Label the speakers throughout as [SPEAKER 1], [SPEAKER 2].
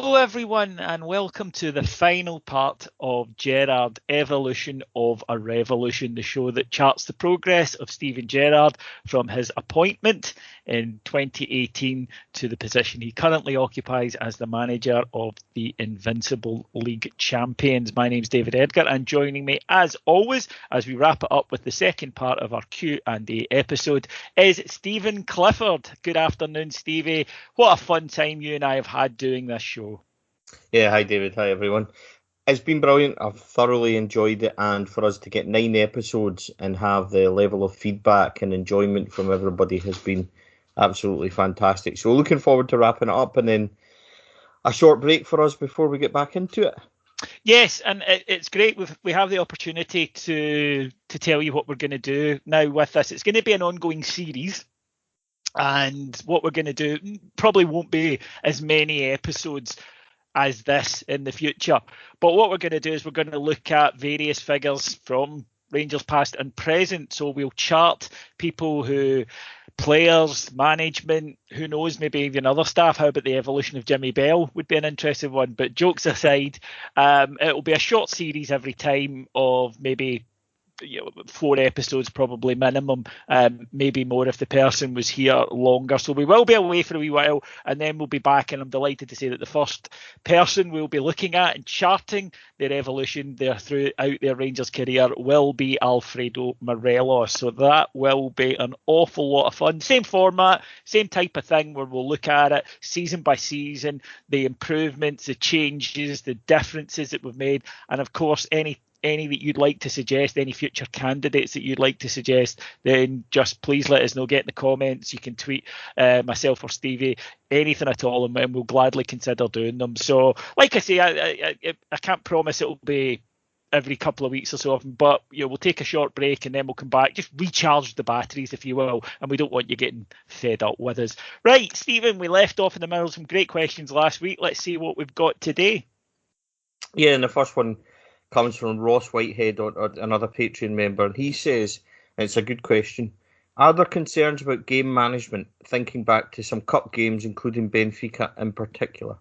[SPEAKER 1] Hello, everyone, and welcome to the final part of Gerrard Evolution of a Revolution, the show that charts the progress of Steven Gerrard from his appointment in 2018 to the position he currently occupies as the manager of the Invincible League champions. My name's David Edgar, and joining me, as always, as we wrap it up with the second part of our Q&A episode, is Stephen Clifford. Good afternoon, Stevie. What a fun time you and I have had doing this show.
[SPEAKER 2] Yeah, hi David, hi everyone. It's been brilliant. I've thoroughly enjoyed it, and for us to get 9 episodes and have the level of feedback and enjoyment from everybody has been absolutely fantastic. So looking forward to wrapping it up, and then a short break for us before we get back into it.
[SPEAKER 1] Yes, and it's great. We have the opportunity to tell you what we're going to do now with this. It's going to be an ongoing series. And what we're going to do probably won't be as many episodes as this in the future. But what we're going to do is we're going to look at various figures from Rangers past and present. So we'll chart people who, players, management, who knows, maybe even other staff. How about the evolution of Jimmy Bell would be an interesting one. But jokes aside, it'll be a short series every time of maybe 4 episodes probably minimum, maybe more if the person was here longer. So we will be away for a wee while, and then we'll be back, and I'm delighted to say that the first person we'll be looking at and charting their evolution there throughout their Rangers career will be Alfredo Morelos. So that will be an awful lot of fun. Same format, same type of thing, where we'll look at it season by season, the improvements, the changes, the differences that we've made, and of course any that you'd like to suggest, any future candidates that you'd like to suggest, then just please let us know. Get in the comments. You can tweet myself or Stevie, anything at all, and we'll gladly consider doing them. So, like I say, I can't promise it'll be every couple of weeks or so often, but we'll take a short break and then we'll come back, just recharge the batteries, if you will, and we don't want you getting fed up with us. Right, Stephen, we left off in the middle of some great questions last week. Let's see what we've got today.
[SPEAKER 2] Yeah, and the first one comes from Ross Whitehead, or another Patreon member, and he says, and it's a good question, are there concerns about game management, thinking back to some cup games, including Benfica in particular?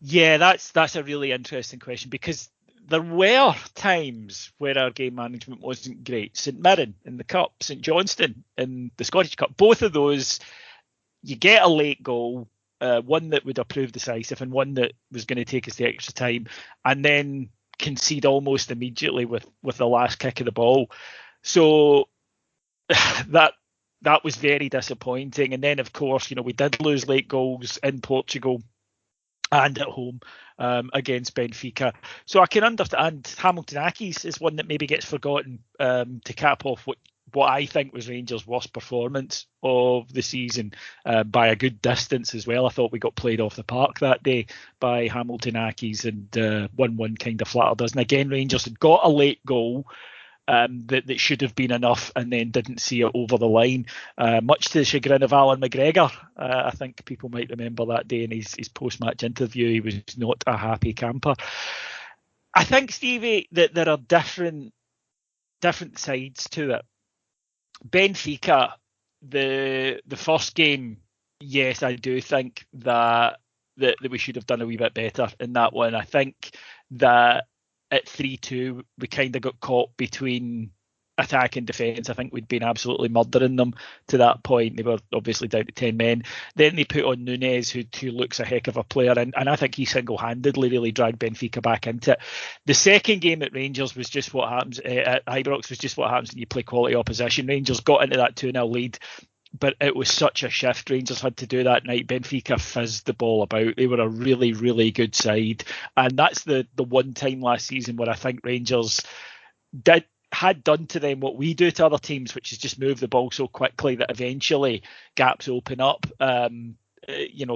[SPEAKER 1] Yeah, that's a really interesting question, because there were times where our game management wasn't great. St Mirren in the Cup, St Johnstone in the Scottish Cup, both of those, you get a late goal, one that would have proved decisive and one that was going to take us the extra time, and then concede almost immediately with the last kick of the ball. So that was very disappointing. And then, of course, we did lose late goals in Portugal and at home against Benfica. So I can understand. Hamilton Accies is one that maybe gets forgotten to cap off what I think was Rangers' worst performance of the season by a good distance as well. I thought we got played off the park that day by Hamilton Accies, and 1-1 kind of flattered us. And again, Rangers had got a late goal that should have been enough, and then didn't see it over the line, much to the chagrin of Alan McGregor. I think people might remember that day in his post-match interview. He was not a happy camper. I think, Stevie, that there are different sides to it. Benfica, the first game, yes, I do think that we should have done a wee bit better in that one. I think that at 3-2, we kind of got caught between attack and defence. I think we'd been absolutely murdering them to that point. They were obviously down to 10 men. Then they put on Nunes, who looks a heck of a player, and I think he single-handedly really dragged Benfica back into it. The second game at Rangers was just what happens, at Ibrox was just what happens when you play quality opposition. Rangers got into that 2-0 lead, but it was such a shift Rangers had to do that night. Benfica fizzed the ball about. They were a really, really good side. And that's the one time last season where I think Rangers had done to them what we do to other teams, which is just move the ball so quickly that eventually gaps open up.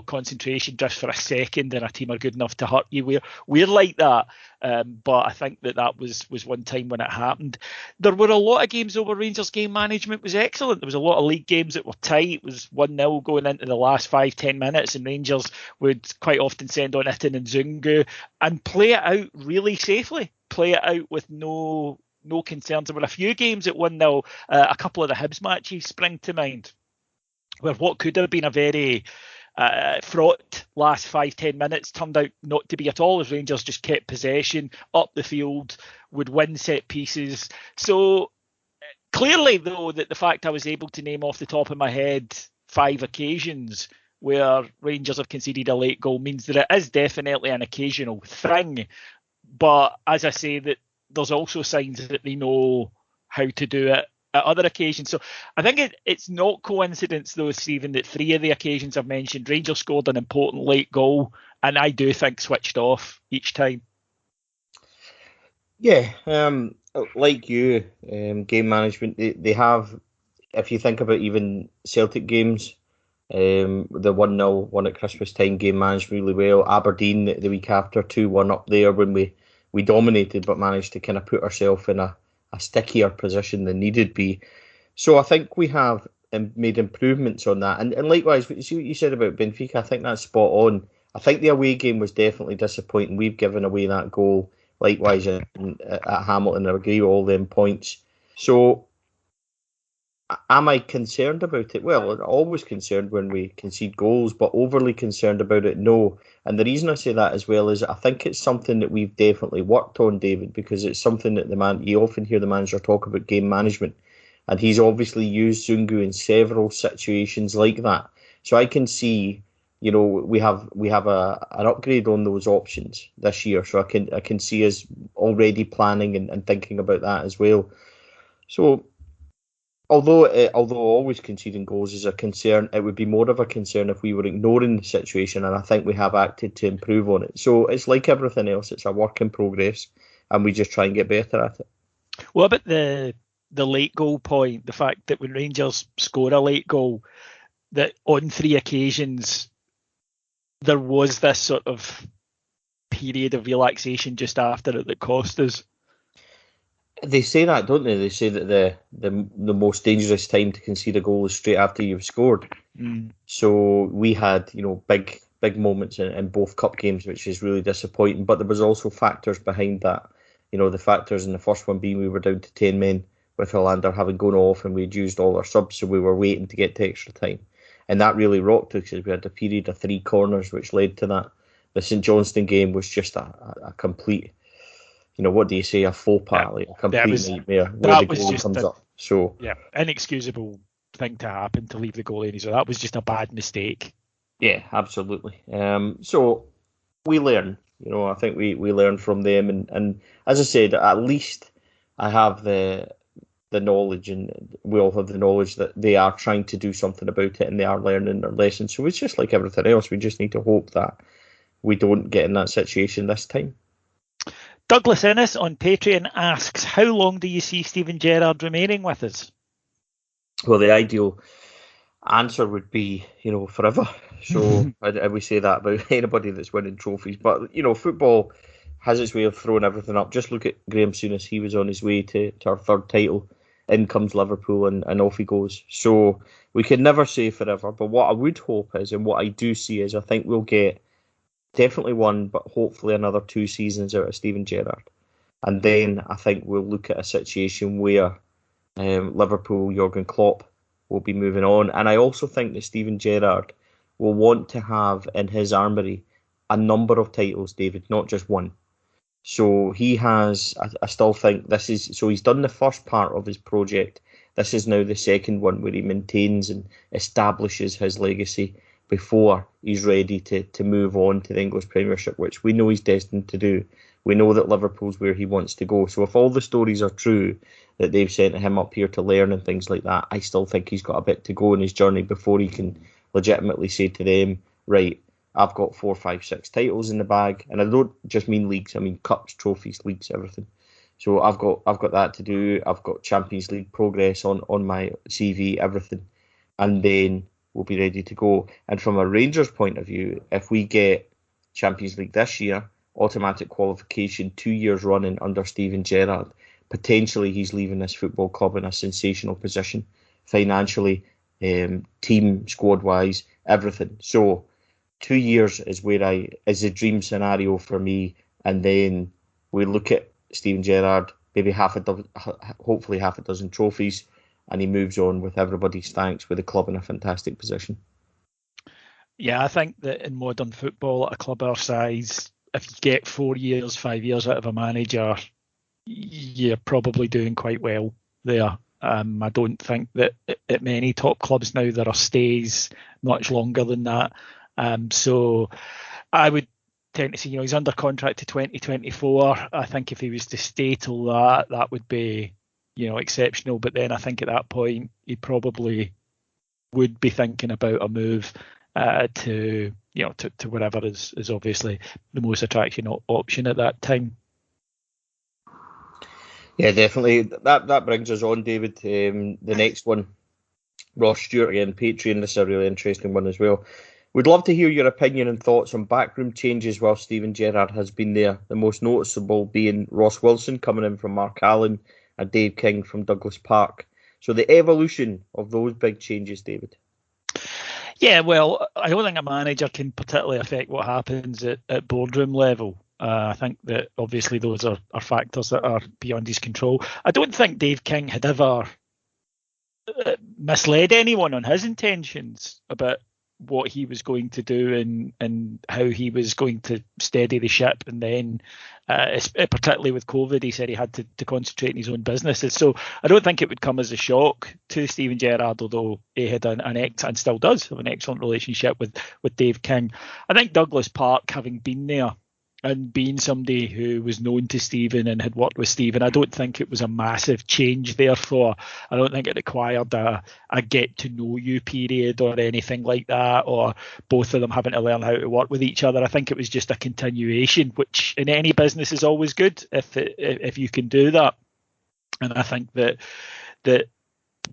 [SPEAKER 1] Concentration drifts for a second and a team are good enough to hurt you. We're like that. But I think that was one time when it happened. There were a lot of games over Rangers' game management was excellent. There was a lot of league games that were tight. It was 1-0 going into the last 5-10 minutes, and Rangers would quite often send on Itten and Zungu and play it out really safely. Play it out with no concerns. There were a few games at 1-0. A couple of the Hibs matches spring to mind, where what could have been a very fraught last 5-10 minutes turned out not to be at all, as Rangers just kept possession up the field, would win set pieces. So clearly, though, that the fact I was able to name off the top of my head 5 occasions where Rangers have conceded a late goal means that it is definitely an occasional thing. But as I say, that there's also signs that they know how to do it at other occasions. So I think it's not coincidence, though, Stephen, that 3 of the occasions I've mentioned, Rangers scored an important late goal, and I do think switched off each time.
[SPEAKER 2] Yeah, like you, game management, they have, if you think about even Celtic games, the 1-0 one at Christmas time, game managed really well. Aberdeen the week after, 2-1 up there when we dominated but managed to kind of put ourselves in a stickier position than needed be. So I think we have made improvements on that. And likewise, see what you said about Benfica, I think that's spot on. I think the away game was definitely disappointing. We've given away that goal. Likewise at Hamilton, I agree with all them points. So am I concerned about it? Well, I'm always concerned when we concede goals, but overly concerned about it, no. And the reason I say that as well is I think it's something that we've definitely worked on, David, because it's something that you often hear the manager talk about game management. And he's obviously used Zungu in several situations like that. So I can see, we have an upgrade on those options this year. So I can see us already planning and thinking about that as well. So although always conceding goals is a concern, it would be more of a concern if we were ignoring the situation, and I think we have acted to improve on it. So it's like everything else, it's a work in progress, and we just try and get better at it.
[SPEAKER 1] What about the late goal point? The fact that when Rangers score a late goal, that on 3 occasions there was this sort of period of relaxation just after it that cost us.
[SPEAKER 2] They say that, don't they? They say that the most dangerous time to concede a goal is straight after you've scored. So we had, big moments in both cup games, which is really disappointing. But there was also factors behind that. The factors in the first one being we were down to 10 men with Hollander having gone off and we'd used all our subs, so we were waiting to get to extra time. And that really rocked us because we had a period of 3 corners, which led to that. The St Johnstone game was just a complete... what do you say? A faux pas, like a complete nightmare where the goal comes up. So
[SPEAKER 1] inexcusable thing to happen to leave the goal in. So that was just a bad mistake.
[SPEAKER 2] Yeah, absolutely. So we learn. I think we learn from them, and as I said, at least I have the knowledge, and we all have the knowledge that they are trying to do something about it, and they are learning their lessons. So it's just like everything else. We just need to hope that we don't get in that situation this time.
[SPEAKER 1] Douglas Ennis on Patreon asks, how long do you see Steven Gerrard remaining with us?
[SPEAKER 2] Well, the ideal answer would be, forever. So I would say that about anybody that's winning trophies. But, football has its way of throwing everything up. Just look at Graham Souness. He was on his way to our 3rd title. In comes Liverpool and off he goes. So we can never say forever. But what I would hope is, and what I do see is, I think we'll get definitely 1, but hopefully another 2 seasons out of Steven Gerrard. And then I think we'll look at a situation where Liverpool, Jurgen Klopp will be moving on. And I also think that Steven Gerrard will want to have in his armoury a number of titles, David, not just 1. So he has, I still think this is, so he's done the first part of his project. This is now the second one where he maintains and establishes his legacy before he's ready to move on to the English Premiership, which we know he's destined to do. We know that Liverpool's where he wants to go. So if all the stories are true that they've sent him up here to learn and things like that, I still think he's got a bit to go in his journey before he can legitimately say to them, right, I've got 4, 5, 6 titles in the bag. And I don't just mean leagues, I mean cups, trophies, leagues, everything. So I've got that to do. I've got Champions League progress on my CV, everything. And then we'll be ready to go. And from a Rangers point of view, if we get Champions League this year, automatic qualification 2 years running under Steven Gerrard, potentially he's leaving this football club in a sensational position, financially, team, squad-wise, everything. So 2 years is is the dream scenario for me. And then we look at Steven Gerrard, maybe hopefully half a dozen trophies, and he moves on with everybody's thanks, with the club in a fantastic position.
[SPEAKER 1] Yeah, I think that in modern football, at a club our size, if you get 4 years, 5 years out of a manager, you're probably doing quite well there. I don't think that at many top clubs now there are stays much longer than that. So I would tend to see, he's under contract to 2024. I think if he was to stay till that would be, exceptional. But then I think at that point he probably would be thinking about a move to whatever is obviously the most attractive option at that time.
[SPEAKER 2] Yeah, definitely. That brings us on, David. The next one, Ross Stewart again, Patreon. This is a really interesting one as well. We'd love to hear your opinion and thoughts on backroom changes while Steven Gerrard has been there. The most noticeable being Ross Wilson coming in from Mark Allen and Dave King from Douglas Park. So the evolution of those big changes, David.
[SPEAKER 1] Yeah, well, I don't think a manager can particularly affect what happens at boardroom level. I think that obviously those are factors that are beyond his control. I don't think Dave King had ever misled anyone on his intentions about what he was going to do and how he was going to steady the ship. And then, particularly with COVID, he said he had to concentrate in his own businesses. So I don't think it would come as a shock to Steven Gerrard, although he had an and still does have an excellent relationship with Dave King. I think Douglas Park, having been there and being somebody who was known to Steven and had worked with Steven, I don't think it was a massive change, therefore. I don't think it required a get to know you period or anything like that, or both of them having to learn how to work with each other. I think it was just a continuation, which in any business is always good if you can do that. And I think that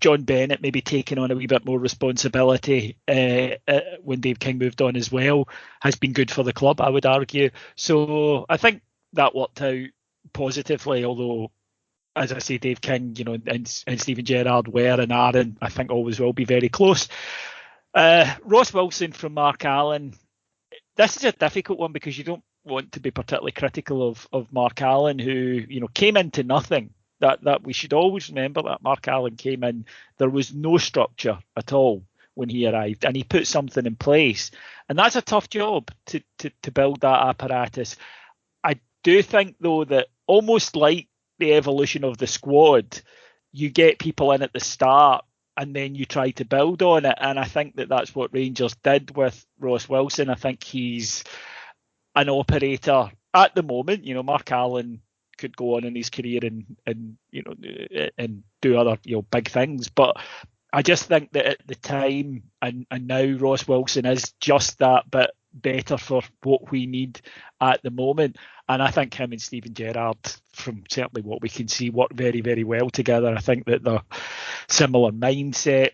[SPEAKER 1] John Bennett maybe taking on a wee bit more responsibility when Dave King moved on as well has been good for the club, I would argue. So I think that worked out positively, although, as I say, Dave King, and Steven Gerrard were and are, and I think always will be very close. Ross Wilson from Mark Allen. This is a difficult one because you don't want to be particularly critical of Mark Allen, who came into nothing. That we should always remember that Mark Allen came in, there was no structure at all when he arrived, and he put something in place, and that's a tough job to build that apparatus. I do think though that almost like the evolution of the squad, you get people in at the start and then you try to build on it, and I think that that's what Rangers did with Ross Wilson. I think he's an operator at the moment. Mark Allen could go on in his career and do other big things, but I just think that at the time and now Ross Wilson is just that bit better for what we need at the moment. And I think him and Steven Gerrard, from certainly what we can see, work very, very well together. I think that they're similar mindset,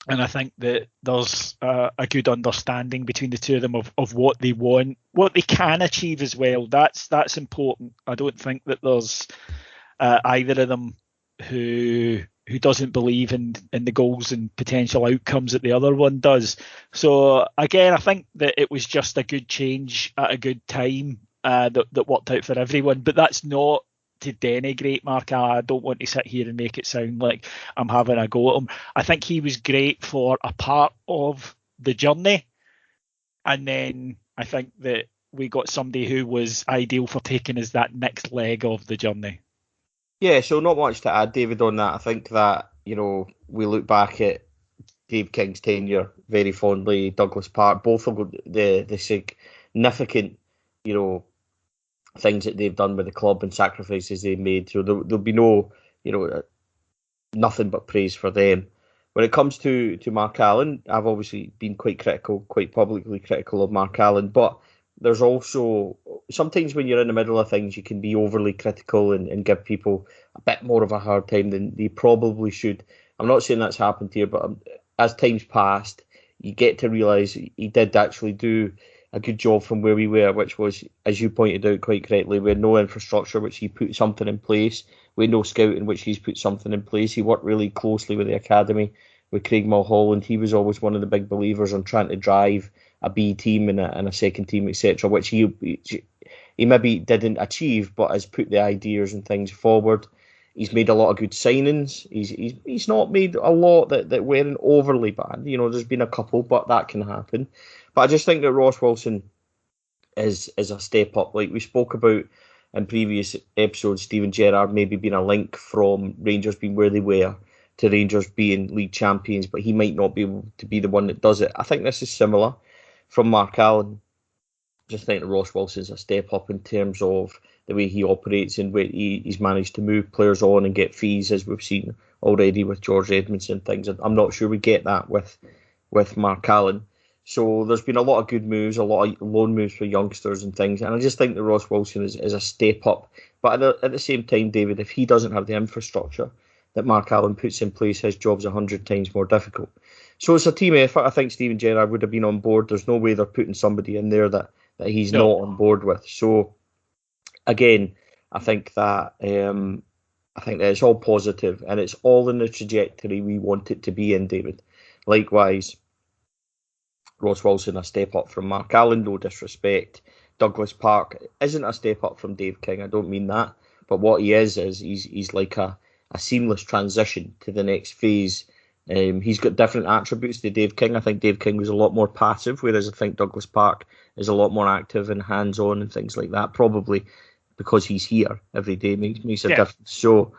[SPEAKER 1] and I think that there's a good understanding between the two of them of what they want, what they can achieve as well. That's important. I don't think that there's either of them who doesn't believe in the goals and potential outcomes that the other one does. So again, I think that it was just a good change at a good time that worked out for everyone. But that's not to denigrate Mark Allen. I don't want to sit here and make it sound like I'm having a go at him. I think he was great for a part of the journey, and then I think that we got somebody who was ideal for taking us that next leg of the journey.
[SPEAKER 2] Yeah, so not much to add, David, on that. I think that, we look back at Dave King's tenure very fondly, Douglas Park, both of the significant, things that they've done with the club and sacrifices they've made. So there'll be no, nothing but praise for them. When it comes to Mark Allen, I've obviously been quite publicly critical of Mark Allen, but there's also sometimes when you're in the middle of things, you can be overly critical and give people a bit more of a hard time than they probably should. I'm not saying that's happened here, but as time's passed, you get to realise he did actually do a good job from where we were, which was, as you pointed out quite correctly, we had no infrastructure, which he put something in place. We had no scouting, which he's put something in place. He worked really closely with the academy, with Craig Mulholland. He was always one of the big believers on trying to drive a B team and a second team, etc., which he maybe didn't achieve, but has put the ideas and things forward. He's made a lot of good signings. He's not made a lot that weren't overly bad. There's been a couple, but that can happen. But I just think that Ross Wilson is a step up. Like we spoke about in previous episodes, Steven Gerrard maybe being a link from Rangers being where they were to Rangers being league champions, but he might not be able to be the one that does it. I think this is similar from Mark Allen. Just think that Ross Wilson's a step up in terms of the way he operates and where he's managed to move players on and get fees, as we've seen already with George Edmondson and things. I'm not sure we get that with Mark Allen. So there's been a lot of good moves, a lot of loan moves for youngsters and things. And I just think that Ross Wilson is a step up. But at the same time, David, if he doesn't have the infrastructure that Mark Allen puts in place, his job's 100 times more difficult. So it's a team effort. I think Steven Gerrard would have been on board. There's no way they're putting somebody in there that he's not on board with. So again, I think that it's all positive and it's all in the trajectory we want it to be in, David. Likewise, Ross Wilson, a step up from Mark Allen, no disrespect. Douglas Park isn't a step up from Dave King, I don't mean that. But what he is he's like a seamless transition to the next phase. He's got different attributes to Dave King. I think Dave King was a lot more passive, whereas I think Douglas Park is a lot more active and hands-on and things like that, probably because he's here every day makes a difference. So,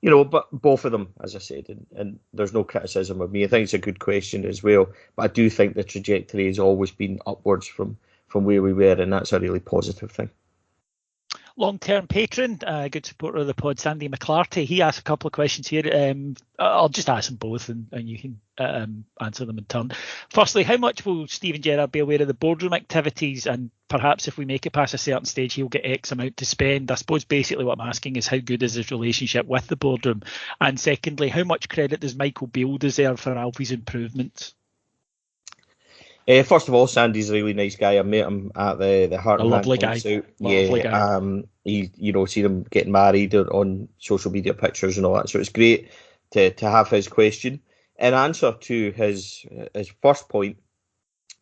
[SPEAKER 2] but both of them, as I said, and there's no criticism of me. I think it's a good question as well, but I do think the trajectory has always been upwards from where we were, and that's a really positive thing.
[SPEAKER 1] Long-term patron, good supporter of the pod, Sandy McClarty. He asked a couple of questions here. I'll just ask them both and you can answer them in turn. Firstly, how much will Steven Gerrard be aware of the boardroom activities, and perhaps if we make it past a certain stage, he'll get X amount to spend? I suppose basically what I'm asking is how good is his relationship with the boardroom? And secondly, how much credit does Michael Beale deserve for Alfie's improvements?
[SPEAKER 2] First of all, Sandy's a really nice guy. I met him at the Heart and Hand concert.
[SPEAKER 1] Lovely guy.
[SPEAKER 2] He, see them getting married on social media pictures and all that. So it's great to have his question. In answer to his first point,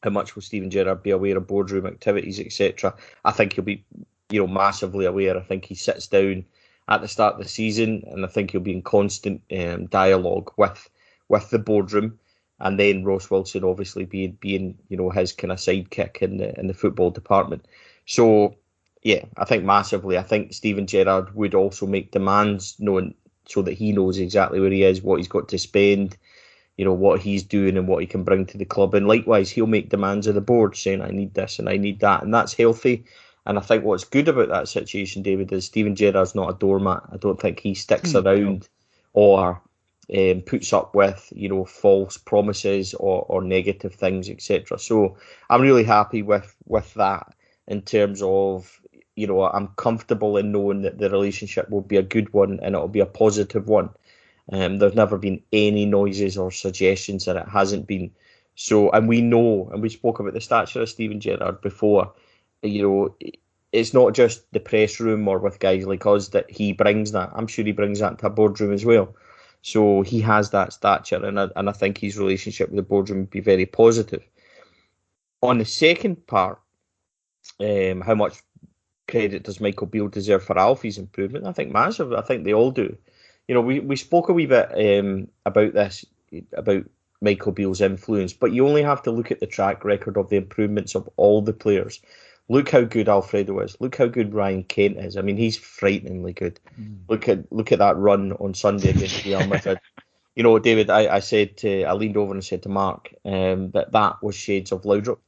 [SPEAKER 2] how much will Steven Gerrard be aware of boardroom activities, etc.? I think he'll be, massively aware. I think he sits down at the start of the season, and I think he'll be in constant dialogue with the boardroom. And then Ross Wilson obviously being his kind of sidekick in the football department. So yeah, I think massively. I think Steven Gerrard would also make demands known so that he knows exactly where he is, what he's got to spend, what he's doing and what he can bring to the club. And likewise, he'll make demands of the board saying, I need this and I need that. And that's healthy. And I think what's good about that situation, David, is Steven Gerrard's not a doormat. I don't think he sticks around or puts up with false promises or negative things, etc. So I'm really happy with that in terms of I'm comfortable in knowing that the relationship will be a good one and it'll be a positive one. There's never been any noises or suggestions that it hasn't been. So, and we know, and we spoke about the stature of Steven Gerrard before, it's not just the press room or with guys like us that he brings that. I'm sure he brings that to a boardroom as well. So he has that stature, and I think his relationship with the boardroom would be very positive. On the second part, how much credit does Michael Beale deserve for Alfie's improvement? I think massive. I think they all do. We spoke a wee bit about this, about Michael Beale's influence, but you only have to look at the track record of the improvements of all the players. Look how good Alfredo is. Look how good Ryan Kent is. I mean, he's frighteningly good. Look at that run on Sunday against Real Madrid. David, I leaned over and said to Mark that was shades of Laudrup,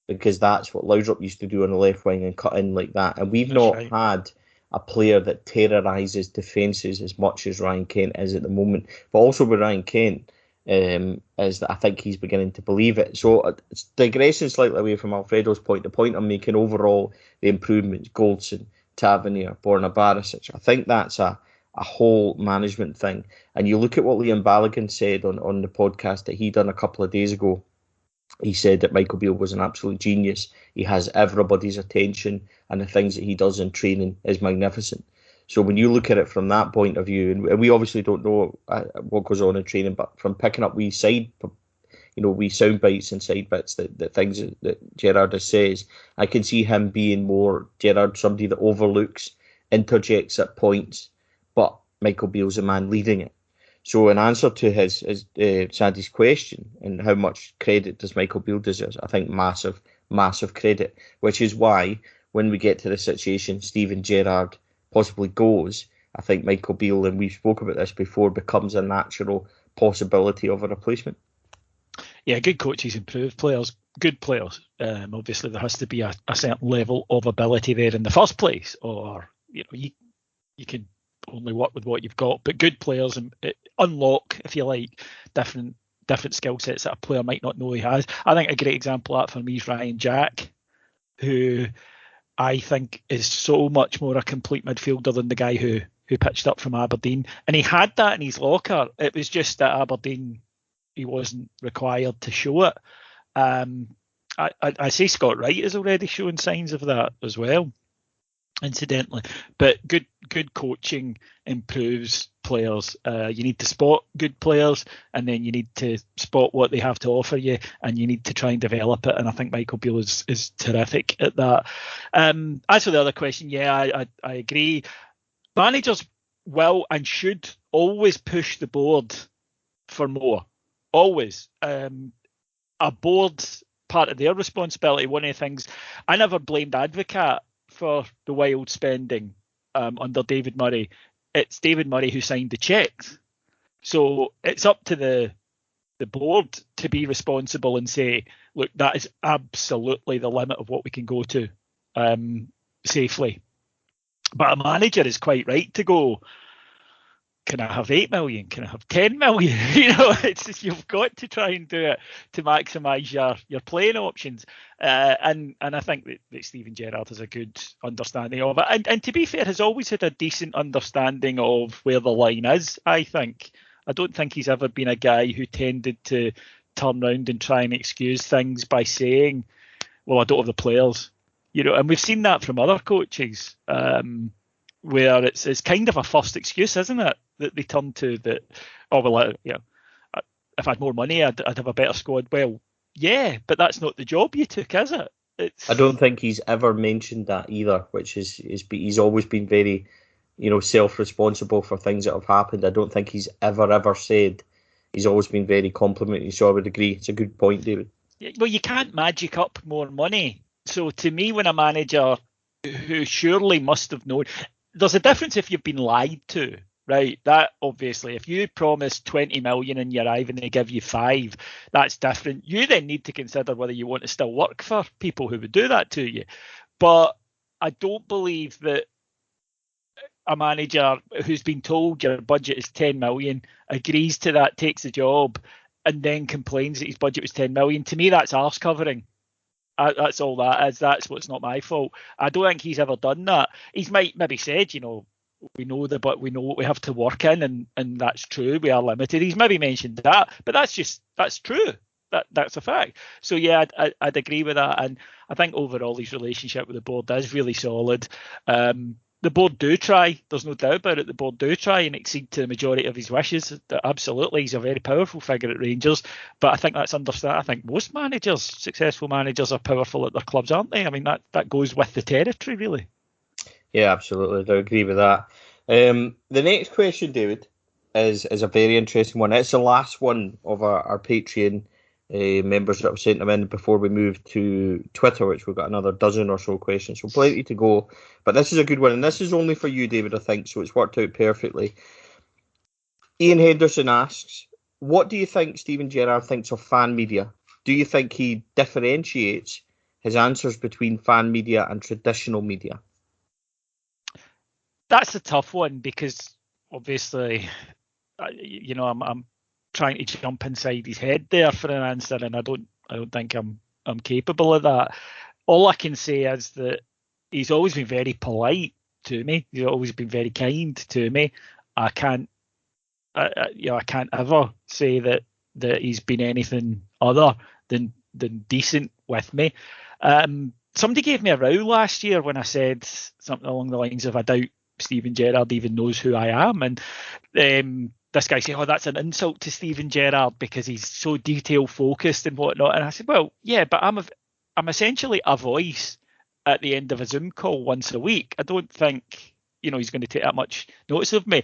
[SPEAKER 2] because that's what Laudrup used to do on the left wing and cut in like that. And we've had a player that terrorises defences as much as Ryan Kent is at the moment. But also with Ryan Kent, is that I think he's beginning to believe it. So it's digressing slightly away from Alfredo's point. The point I'm making overall, the improvements, Goldson, Tavernier, Borna Barisic, I think that's a whole management thing. And you look at what Liam Balogun said on the podcast that he done a couple of days ago. He said that Michael Beale was an absolute genius. He has everybody's attention, and the things that he does in training is magnificent. So when you look at it from that point of view, and we obviously don't know what goes on in training, but from picking up wee sound bites and side bits, that things that Gerrard says, I can see him being more Gerrard, somebody that overlooks, interjects at points, but Michael Beale's the man leading it. So in answer to his Sandy's question and how much credit does Michael Beale deserve, I think massive credit, which is why when we get to the situation Steven Gerrard possibly goes, I think Michael Beale, and we've spoke about this before, becomes a natural possibility of a replacement.
[SPEAKER 1] Yeah, good coaches improve players, good players. Obviously, there has to be a certain level of ability there in the first place, or you can only work with what you've got. But good players unlock, if you like, different skill sets that a player might not know he has. I think a great example of that for me is Ryan Jack, who I think is so much more a complete midfielder than the guy who pitched up from Aberdeen. And he had that in his locker. It was just that Aberdeen, he wasn't required to show it. I say Scott Wright is already showing signs of that as well, incidentally. But good coaching improves players. You need to spot good players, and then you need to spot what they have to offer you, and you need to try and develop it. And I think Michael Beale is terrific at that. As for the other question, yeah, I agree. Managers will and should always push the board for more. Always. A board's part of their responsibility. One of the things, I never blamed Advocat for the wild spending under David Murray. It's David Murray who signed the cheques. So it's up to the board to be responsible and say, look, that is absolutely the limit of what we can go to safely. But a manager is quite right to go, can I have 8 million? Can I have 10 million? You've got to try and do it to maximise your playing options. And I think that Steven Gerrard has a good understanding of it. And to be fair, has always had a decent understanding of where the line is, I think. I don't think he's ever been a guy who tended to turn around and try and excuse things by saying, well, I don't have the players. And we've seen that from other coaches, where it's kind of a first excuse, isn't it, that they turn to that, oh, well, if I had more money, I'd have a better squad. Well, yeah, but that's not the job you took, is it?
[SPEAKER 2] I don't think he's ever mentioned that either, which is he's always been very, self-responsible for things that have happened. I don't think he's ever said. He's always been very complimentary, so I would agree. It's a good point, David.
[SPEAKER 1] Well, you can't magic up more money. So to me, when a manager who surely must have known, there's a difference if you've been lied to, right? That obviously, if you promise 20 million and you arrive and they give you 5, that's different. You then need to consider whether you want to still work for people who would do that to you. But I don't believe that a manager who's been told your budget is 10 million, agrees to that, takes the job, and then complains that his budget was 10 million. To me, that's arse covering. That's all that is. That's what's not my fault. I don't think he's ever done that. He's maybe said, we know what we have to work in, and that's true. We are limited. He's maybe mentioned that, but that's true. That's a fact. So yeah, I'd agree with that. And I think overall his relationship with the board is really solid. The board do try. There's no doubt about it. The board do try and accede to the majority of his wishes. Absolutely, he's a very powerful figure at Rangers. But I think that's understood. I think most managers, successful managers, are powerful at their clubs, aren't they? I mean, that goes with the territory, really.
[SPEAKER 2] Yeah, absolutely. I agree with that. The next question, David, is a very interesting one. It's the last one of our Patreon members that have sent them in before we move to Twitter, which we've got another dozen or so questions, so plenty to go. But this is a good one, and this is only for you, David, I think, so it's worked out perfectly. Ian Henderson asks, what do you think Steven Gerrard thinks of fan media? Do you think he differentiates his answers between fan media and traditional media?
[SPEAKER 1] That's a tough one, because obviously, I'm trying to jump inside his head there for an answer, and I don't think I'm capable of that. All I can say is that he's always been very polite to me. He's always been very kind to me. I can't ever say that he's been anything other than decent with me. Somebody gave me a row last year when I said something along the lines of, I doubt Steven Gerrard even knows who I am, and this guy said, oh, that's an insult to Steven Gerrard because he's so detail focused and whatnot. And I said, well, yeah, but I'm essentially a voice at the end of a Zoom call once a week. I don't think he's going to take that much notice of me.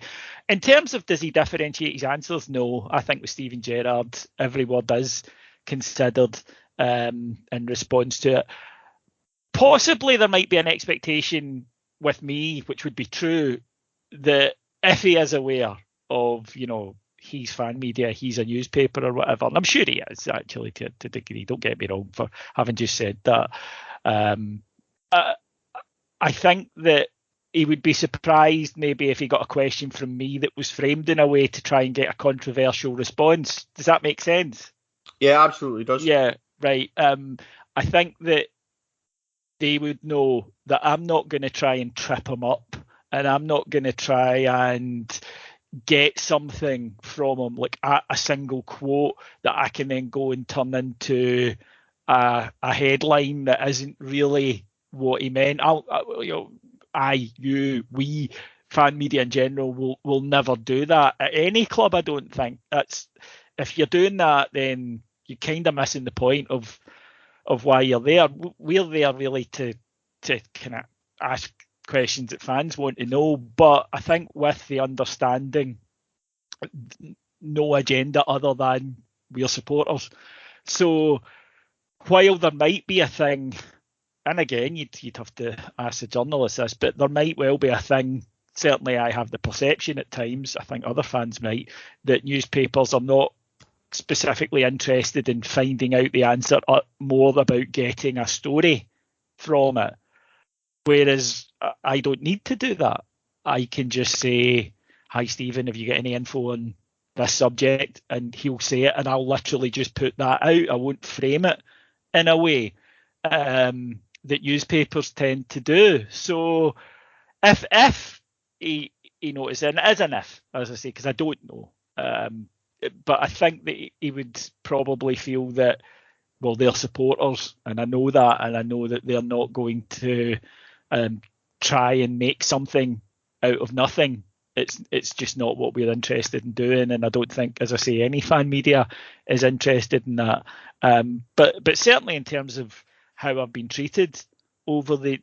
[SPEAKER 1] In terms of does he differentiate his answers? No, I think with Steven Gerrard, every word is considered in response to it. Possibly there might be an expectation with me, which would be true, that if he is aware of, he's fan media, he's a newspaper or whatever, and I'm sure he is actually to a degree, don't get me wrong for having just said that. I think that he would be surprised maybe if he got a question from me that was framed in a way to try and get a controversial response. Does that make sense?
[SPEAKER 2] Yeah, absolutely does.
[SPEAKER 1] Yeah, right. I think that they would know that I'm not going to try and trip him up, and I'm not going to try and get something from him, like a single quote that I can then go and turn into a headline that isn't really what he meant. We fan media in general will never do that at any club. I don't think that's, if you're doing that, then you're kind of missing the point of why you're there. We're there really to kind of ask questions that fans want to know, but I think with the understanding, no agenda other than we're supporters. So while there might be a thing, and again, you'd have to ask the journalists this, but there might well be a thing, certainly I have the perception at times, I think other fans might, that newspapers are not specifically interested in finding out the answer, more about getting a story from it. Whereas I don't need to do that. I can just say, hi Stephen, have you got any info on this subject? And he'll say it, and I'll literally just put that out. I won't frame it in a way that newspapers tend to do. So if he notices, and it is an if, as I say, because I don't know, but I think that he would probably feel that, well, they're supporters, and I know that, and I know that they're not going to try and make something out of nothing. It's just not what we're interested in doing, and I don't think, as I say, any fan media is interested in that. But certainly in terms of how I've been treated over the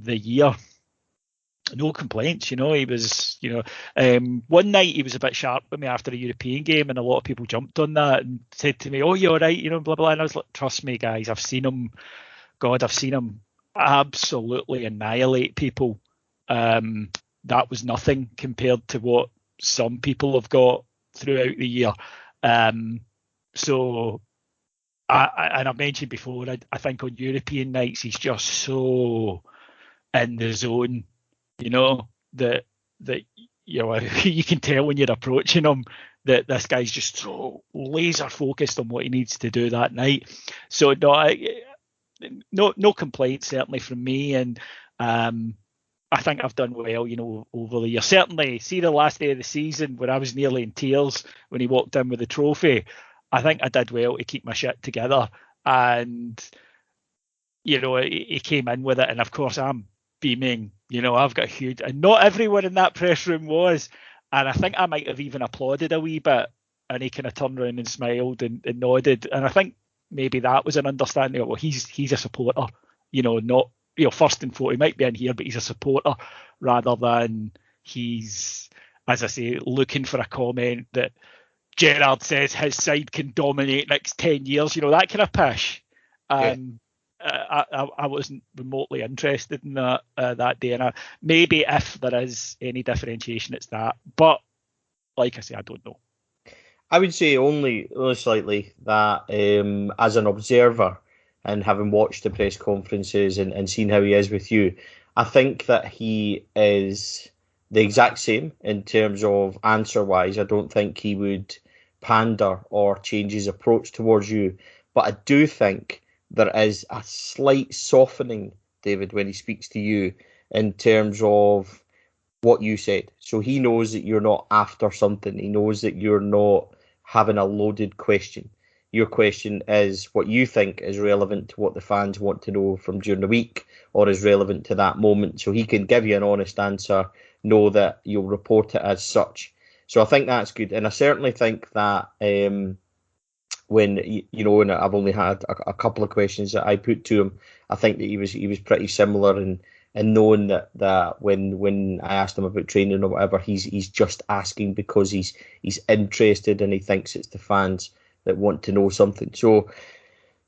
[SPEAKER 1] year, no complaints. He was, one night he was a bit sharp with me after a European game, and a lot of people jumped on that and said to me, "Oh, you're all right," blah blah. And I was like, "Trust me, guys, I've seen him absolutely annihilate people. That was nothing compared to what some people have got throughout the year." So I've mentioned before, I think on European nights he's just so in the zone, that you can tell when you're approaching him that this guy's just so laser focused on what he needs to do that night. So no complaints certainly from me, and I think I've done well, over the year. Certainly, see the last day of the season when I was nearly in tears when he walked in with the trophy. I think I did well to keep my shit together, and he came in with it, and of course I'm beaming. I've got a huge, and not everyone in that press room was, and I think I might have even applauded a wee bit, and he kind of turned around and smiled and nodded, and I think maybe that was an understanding of, well, he's a supporter, not, first and foremost, he might be in here, but he's a supporter rather than he's, as I say, looking for a comment that Gerrard says his side can dominate next 10 years, that kind of pish. I wasn't remotely interested in that that day, and maybe if there is any differentiation, it's that. But like I say, I don't know.
[SPEAKER 2] I would say only slightly that as an observer and having watched the press conferences and seen how he is with you, I think that he is the exact same in terms of answer-wise. I don't think he would pander or change his approach towards you. But I do think there is a slight softening, David, when he speaks to you in terms of what you said. So he knows that you're not after something. He knows that you're not having a loaded question. Your question is what you think is relevant to what the fans want to know from during the week, or is relevant to that moment. So he can give you an honest answer, know that you'll report it as such. So I think that's good. And I certainly think that when and I've only had a couple of questions that I put to him, I think that he was pretty similar in and knowing that when I asked him about training or whatever, he's just asking because he's interested and he thinks it's the fans that want to know something. So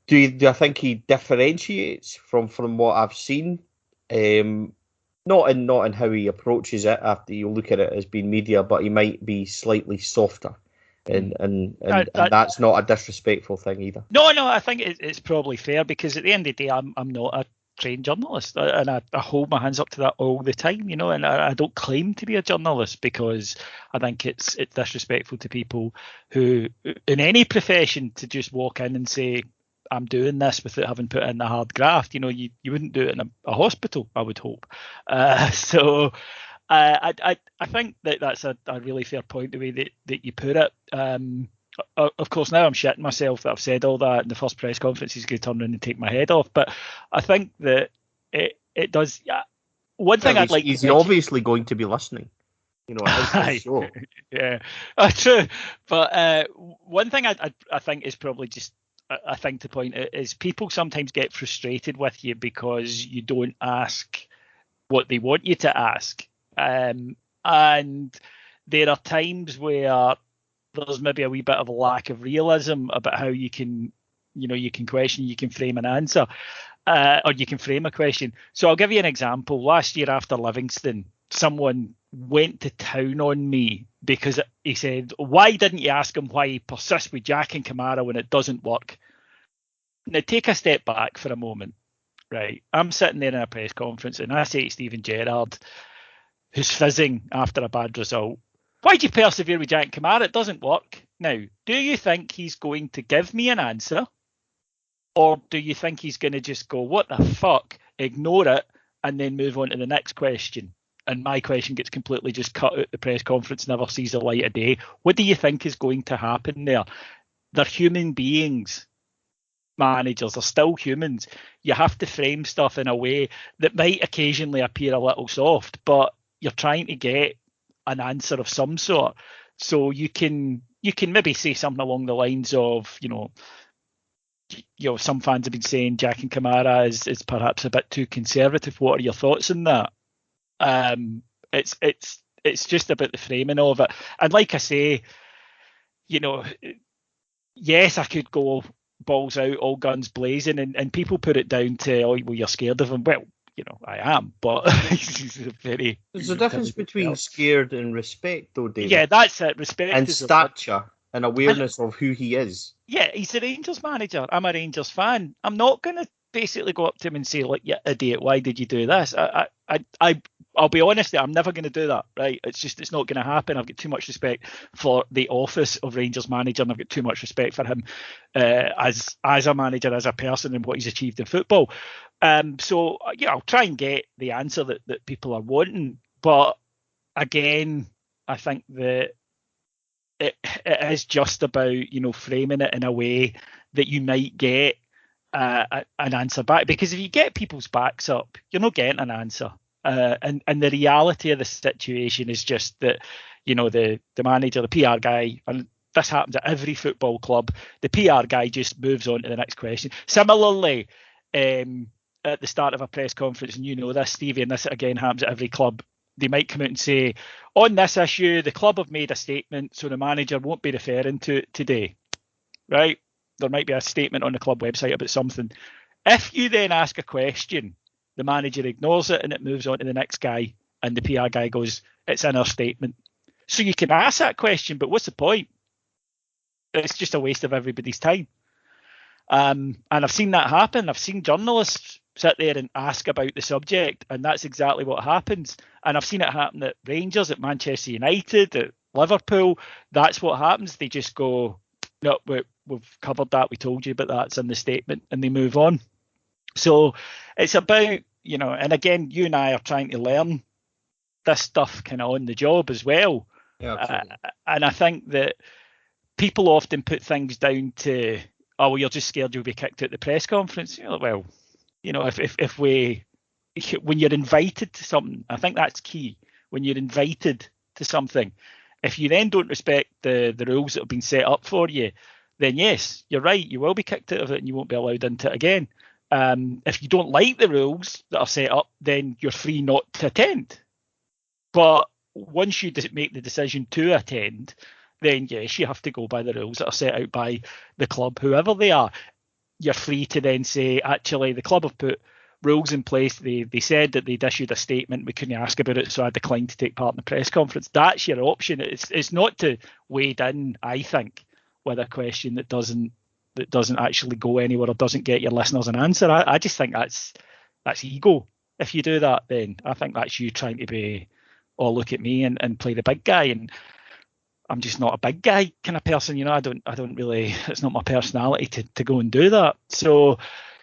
[SPEAKER 2] do I think he differentiates from what I've seen? Not in how he approaches it after you look at it as being media, but he might be slightly softer. And that's not a disrespectful thing either.
[SPEAKER 1] No, I think it's probably fair, because at the end of the day, I'm not a trained journalist, and I hold my hands up to that all the time, and I don't claim to be a journalist, because I think it's disrespectful to people who, in any profession, to just walk in and say, I'm doing this without having put in the hard graft. You wouldn't do it in a hospital, I would hope. So I think that's a really fair point, the way that you put it. Of course, now I'm shitting myself that I've said all that in the first press conference. He's going to turn around and take my head off. But I think that it does. Yeah. One thing I'd like.
[SPEAKER 2] He's obviously going to be listening. It show.
[SPEAKER 1] Yeah, true. But one thing I think is probably just a thing to point out is people sometimes get frustrated with you because you don't ask what they want you to ask. And there are times where there's maybe a wee bit of a lack of realism about how you can question, you can frame an answer, or you can frame a question. So I'll give you an example. Last year after Livingston, someone went to town on me because he said, why didn't you ask him why he persists with Jack and Kamara when it doesn't work? Now take a step back for a moment, right? I'm sitting there in a press conference and I say to Steven Gerrard, who's fizzing after a bad result, why do you persevere with Jack Kamara? It doesn't work. Now, do you think he's going to give me an answer? Or do you think he's going to just go, what the fuck, ignore it, and then move on to the next question? And my question gets completely just cut out the press conference, never sees the light of day. What do you think is going to happen there? They're human beings. Managers are still humans. You have to frame stuff in a way that might occasionally appear a little soft, but you're trying to get an answer of some sort. So you can maybe say something along the lines of, some fans have been saying Jack and Kamara is perhaps a bit too conservative. What are your thoughts on that? It's just about the framing of it. And like I say, yes, I could go balls out, all guns blazing, and people put it down to, oh, well, you're scared of him. Well, I am, but
[SPEAKER 2] there's a difference between scared and respect, though, David.
[SPEAKER 1] Yeah, that's it. Respect
[SPEAKER 2] and stature and awareness of who he is.
[SPEAKER 1] Yeah, he's a Rangers manager. I'm a Rangers fan. I'm not going to basically go up to him and say, like, yeah, idiot, why did you do this? I'll be honest, I'm never going to do that, right? It's not going to happen. I've got too much respect for the office of Rangers manager, and I've got too much respect for him as a manager, as a person, and what he's achieved in football. So I'll try and get the answer that people are wanting. But again, I think that it is just about, framing it in a way that you might get an answer back. Because if you get people's backs up, you're not getting an answer. And the reality of the situation is just that, the manager, the PR guy, and this happens at every football club, the PR guy just moves on to the next question. Similarly, at the start of a press conference, and this, Stevie, and this again happens at every club, they might come out and say, on this issue, the club have made a statement, so the manager won't be referring to it today, right? There might be a statement on the club website about something. If you then ask a question, the manager ignores it and it moves on to the next guy, and the PR guy goes, it's in our statement. So you can ask that question, but what's the point? It's just a waste of everybody's time. And I've seen that happen. I've seen journalists sit there and ask about the subject, and that's exactly what happens. And I've seen it happen at Rangers, at Manchester United, at Liverpool. That's what happens. They just go, no, we've covered that. We told you about that. It's in the statement, and they move on. So it's about, and again, you and I are trying to learn this stuff kind of on the job as well.
[SPEAKER 2] Yeah,
[SPEAKER 1] and I think that people often put things down to, oh, well, you're just scared you'll be kicked out the press conference. Well, when you're invited to something, I think that's key. When you're invited to something, if you then don't respect the rules that have been set up for you, then yes, you're right, you will be kicked out of it and you won't be allowed into it again. If you don't like the rules that are set up, then you're free not to attend. But once you make the decision to attend, then yes, you have to go by the rules that are set out by the club, whoever they are. You're free to then say, actually, the club have put rules in place. They said that they'd issued a statement. We couldn't ask about it, so I declined to take part in the press conference. That's your option. It's not to wade in, I think, with a question that doesn't actually go anywhere or doesn't get your listeners an answer. I just think that's ego. If you do that, then I think that's you trying to be, oh, look at me and play the big guy. And I'm just not a big guy kind of person. I don't really, it's not my personality to go and do that. So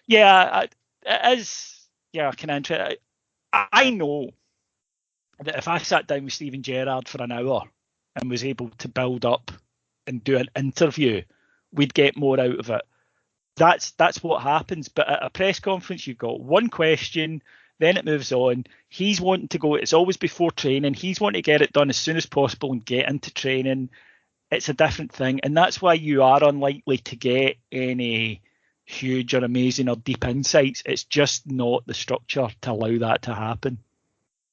[SPEAKER 1] yeah, it is, yeah, kind of interesting. I know that if I sat down with Steven Gerrard for an hour and was able to build up and do an interview, we'd get more out of it. That's what happens. But at a press conference, you've got one question, then it moves on. He's wanting to go, it's always before training. He's wanting to get it done as soon as possible and get into training. It's a different thing. And that's why you are unlikely to get any huge or amazing or deep insights. It's just not the structure to allow that to happen.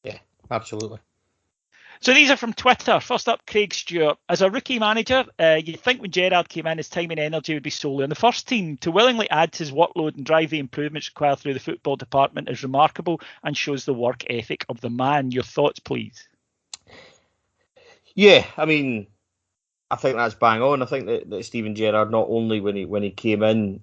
[SPEAKER 2] Yeah, absolutely.
[SPEAKER 1] So these are from Twitter. First up, Craig Stewart. As a rookie manager, you'd think when Gerrard came in, his time and energy would be solely on the first team. To willingly add to his workload and drive the improvements required through the football department is remarkable and shows the work ethic of the man. Your thoughts, please?
[SPEAKER 2] Yeah, I mean, I think that's bang on. I think that Steven Gerrard, not only when he came in,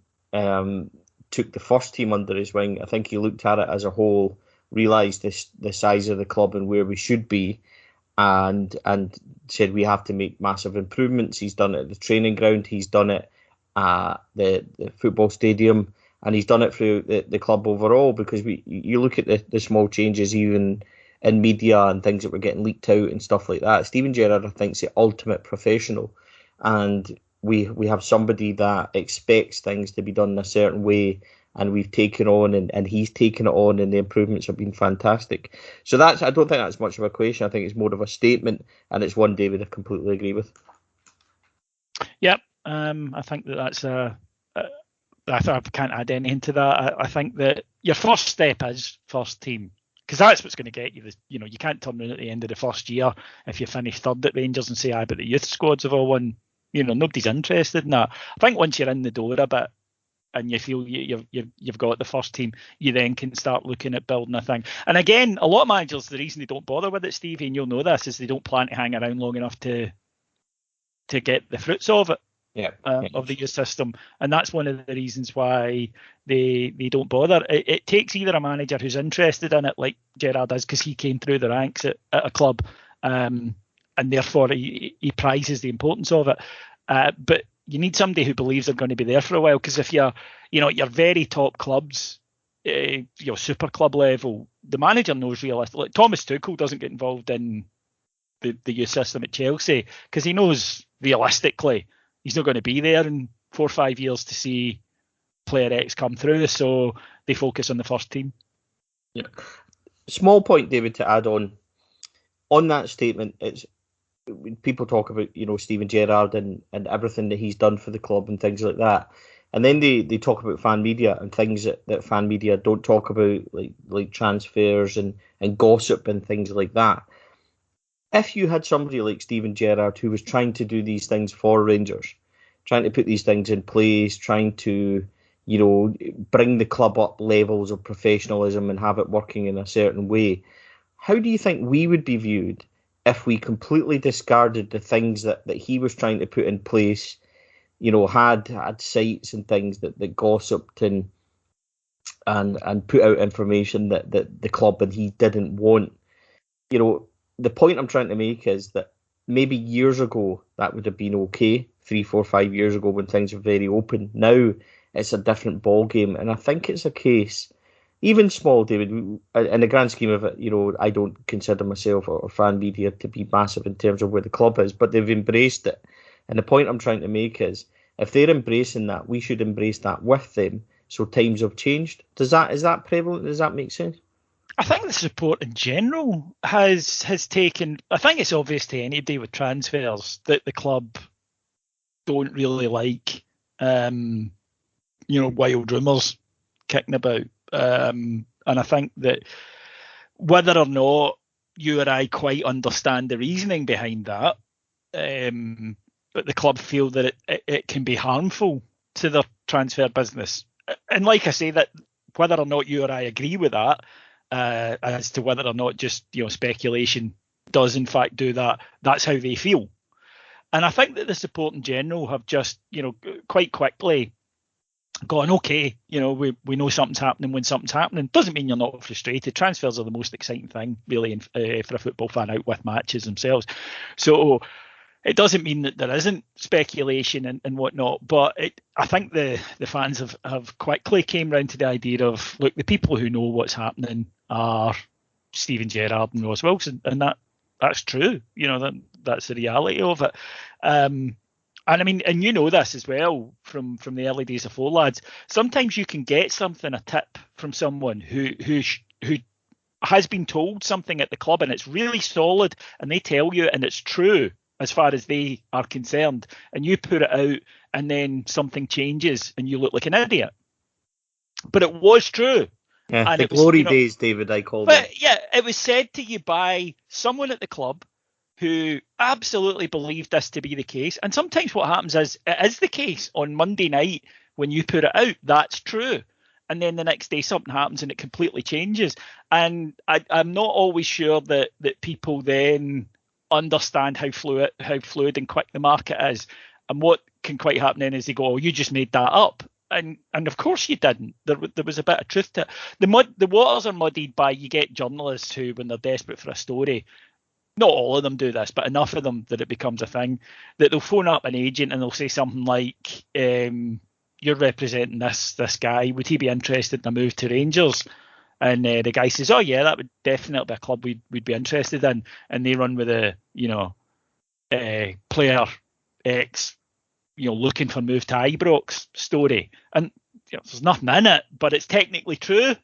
[SPEAKER 2] took the first team under his wing, I think he looked at it as a whole, realised the size of the club and where we should be, and said we have to make massive improvements. He's done it at the training ground, he's done it at the football stadium, and he's done it through the club overall, because you look at the small changes even in media and things that were getting leaked out and stuff like that. Steven Gerrard, I think, is the ultimate professional, and we have somebody that expects things to be done in a certain way, and we've taken on and he's taken it on, and the improvements have been fantastic. So I don't think that's much of a question. I think it's more of a statement, and it's one, David, I completely agree with.
[SPEAKER 1] Yep, I think that's I can't add anything to that. I think that your first step is first team, because that's what's going to get you. You can't turn around at the end of the first year if you finish third at Rangers and say, but the youth squads have all won. Nobody's interested in that. I think once you're in the door a bit and you feel you've got the first team, you then can start looking at building a thing. And again, a lot of managers, the reason they don't bother with it, Stevie, and you'll know this, is they don't plan to hang around long enough to get the fruits of it. Of the youth system, and that's one of the reasons why they don't bother. It takes either a manager who's interested in it, like Gerrard is, because he came through the ranks at a club, and therefore he prizes the importance of it. But you need somebody who believes they're going to be there for a while, because if you're, your very top clubs, super club level, the manager knows realistically. Like Thomas Tuchel doesn't get involved in the youth system at Chelsea because he knows realistically he's not going to be there in 4 or 5 years to see player X come through, so they focus on the first team.
[SPEAKER 2] Yeah. Small point, David, to add on that statement. It's people talk about Steven Gerrard and everything that he's done for the club and things like that, and then they talk about fan media and things that fan media don't talk about, like transfers and gossip and things like that. If you had somebody like Steven Gerrard who was trying to do these things for Rangers, trying to put these things in place, trying to, bring the club up levels of professionalism and have it working in a certain way, how do you think we would be viewed if we completely discarded the things that he was trying to put in place, had sites and things that gossiped and put out information that the club and he didn't want? The point I'm trying to make is that maybe years ago that would have been okay, 3, 4, 5 years ago when things were very open. Now it's a different ball game, and I think it's a case, even small, David, in the grand scheme of it, I don't consider myself or fan media to be massive in terms of where the club is, but they've embraced it. And the point I'm trying to make is, if they're embracing that, we should embrace that with them. So times have changed. Is that prevalent? Does that make sense?
[SPEAKER 1] I think the support in general has taken. I think it's obvious to anybody with transfers that the club don't really like, wild rumours kicking about. And I think that whether or not you or I quite understand the reasoning behind that, but the club feel that it can be harmful to their transfer business. And like I say, that whether or not you or I agree with that, as to whether or not just speculation does in fact do that, that's how they feel. And I think that the support in general have just quite quickly gone, okay, we know something's happening when something's happening. Doesn't mean you're not frustrated. Transfers are the most exciting thing really for a football fan out with matches themselves. So it doesn't mean that there isn't speculation and whatnot, but I think the fans have quickly came round to the idea of, look, the people who know what's happening are Steven Gerrard and Ross Wilson, and that's true. That's the reality of it. And I mean, and this as well from the early days of Four Lads. Sometimes you can get something, a tip from someone who has been told something at the club and it's really solid, and they tell you and it's true as far as they are concerned, and you put it out and then something changes and you look like an idiot. But it was true.
[SPEAKER 2] Yeah,
[SPEAKER 1] and
[SPEAKER 2] the glory days, David, I call it.
[SPEAKER 1] Yeah, it was said to you by someone at the club who absolutely believed this to be the case. And sometimes what happens is it is the case on Monday night when you put it out, that's true. And then the next day something happens and it completely changes. And I'm not always sure that people then understand how fluid and quick the market is. And what can quite happen then is they go, oh, you just made that up. And of course you didn't. There was a bit of truth to it. The waters are muddied by, you get journalists who, when they're desperate for a story, not all of them do this, but enough of them that it becomes a thing, that they'll phone up an agent and they'll say something like, you're representing this guy, would he be interested in a move to Rangers? And the guy says, oh yeah, that would definitely be a club we'd be interested in. And they run with a player X looking for move to Ibrox story, and there's nothing in it, but it's technically true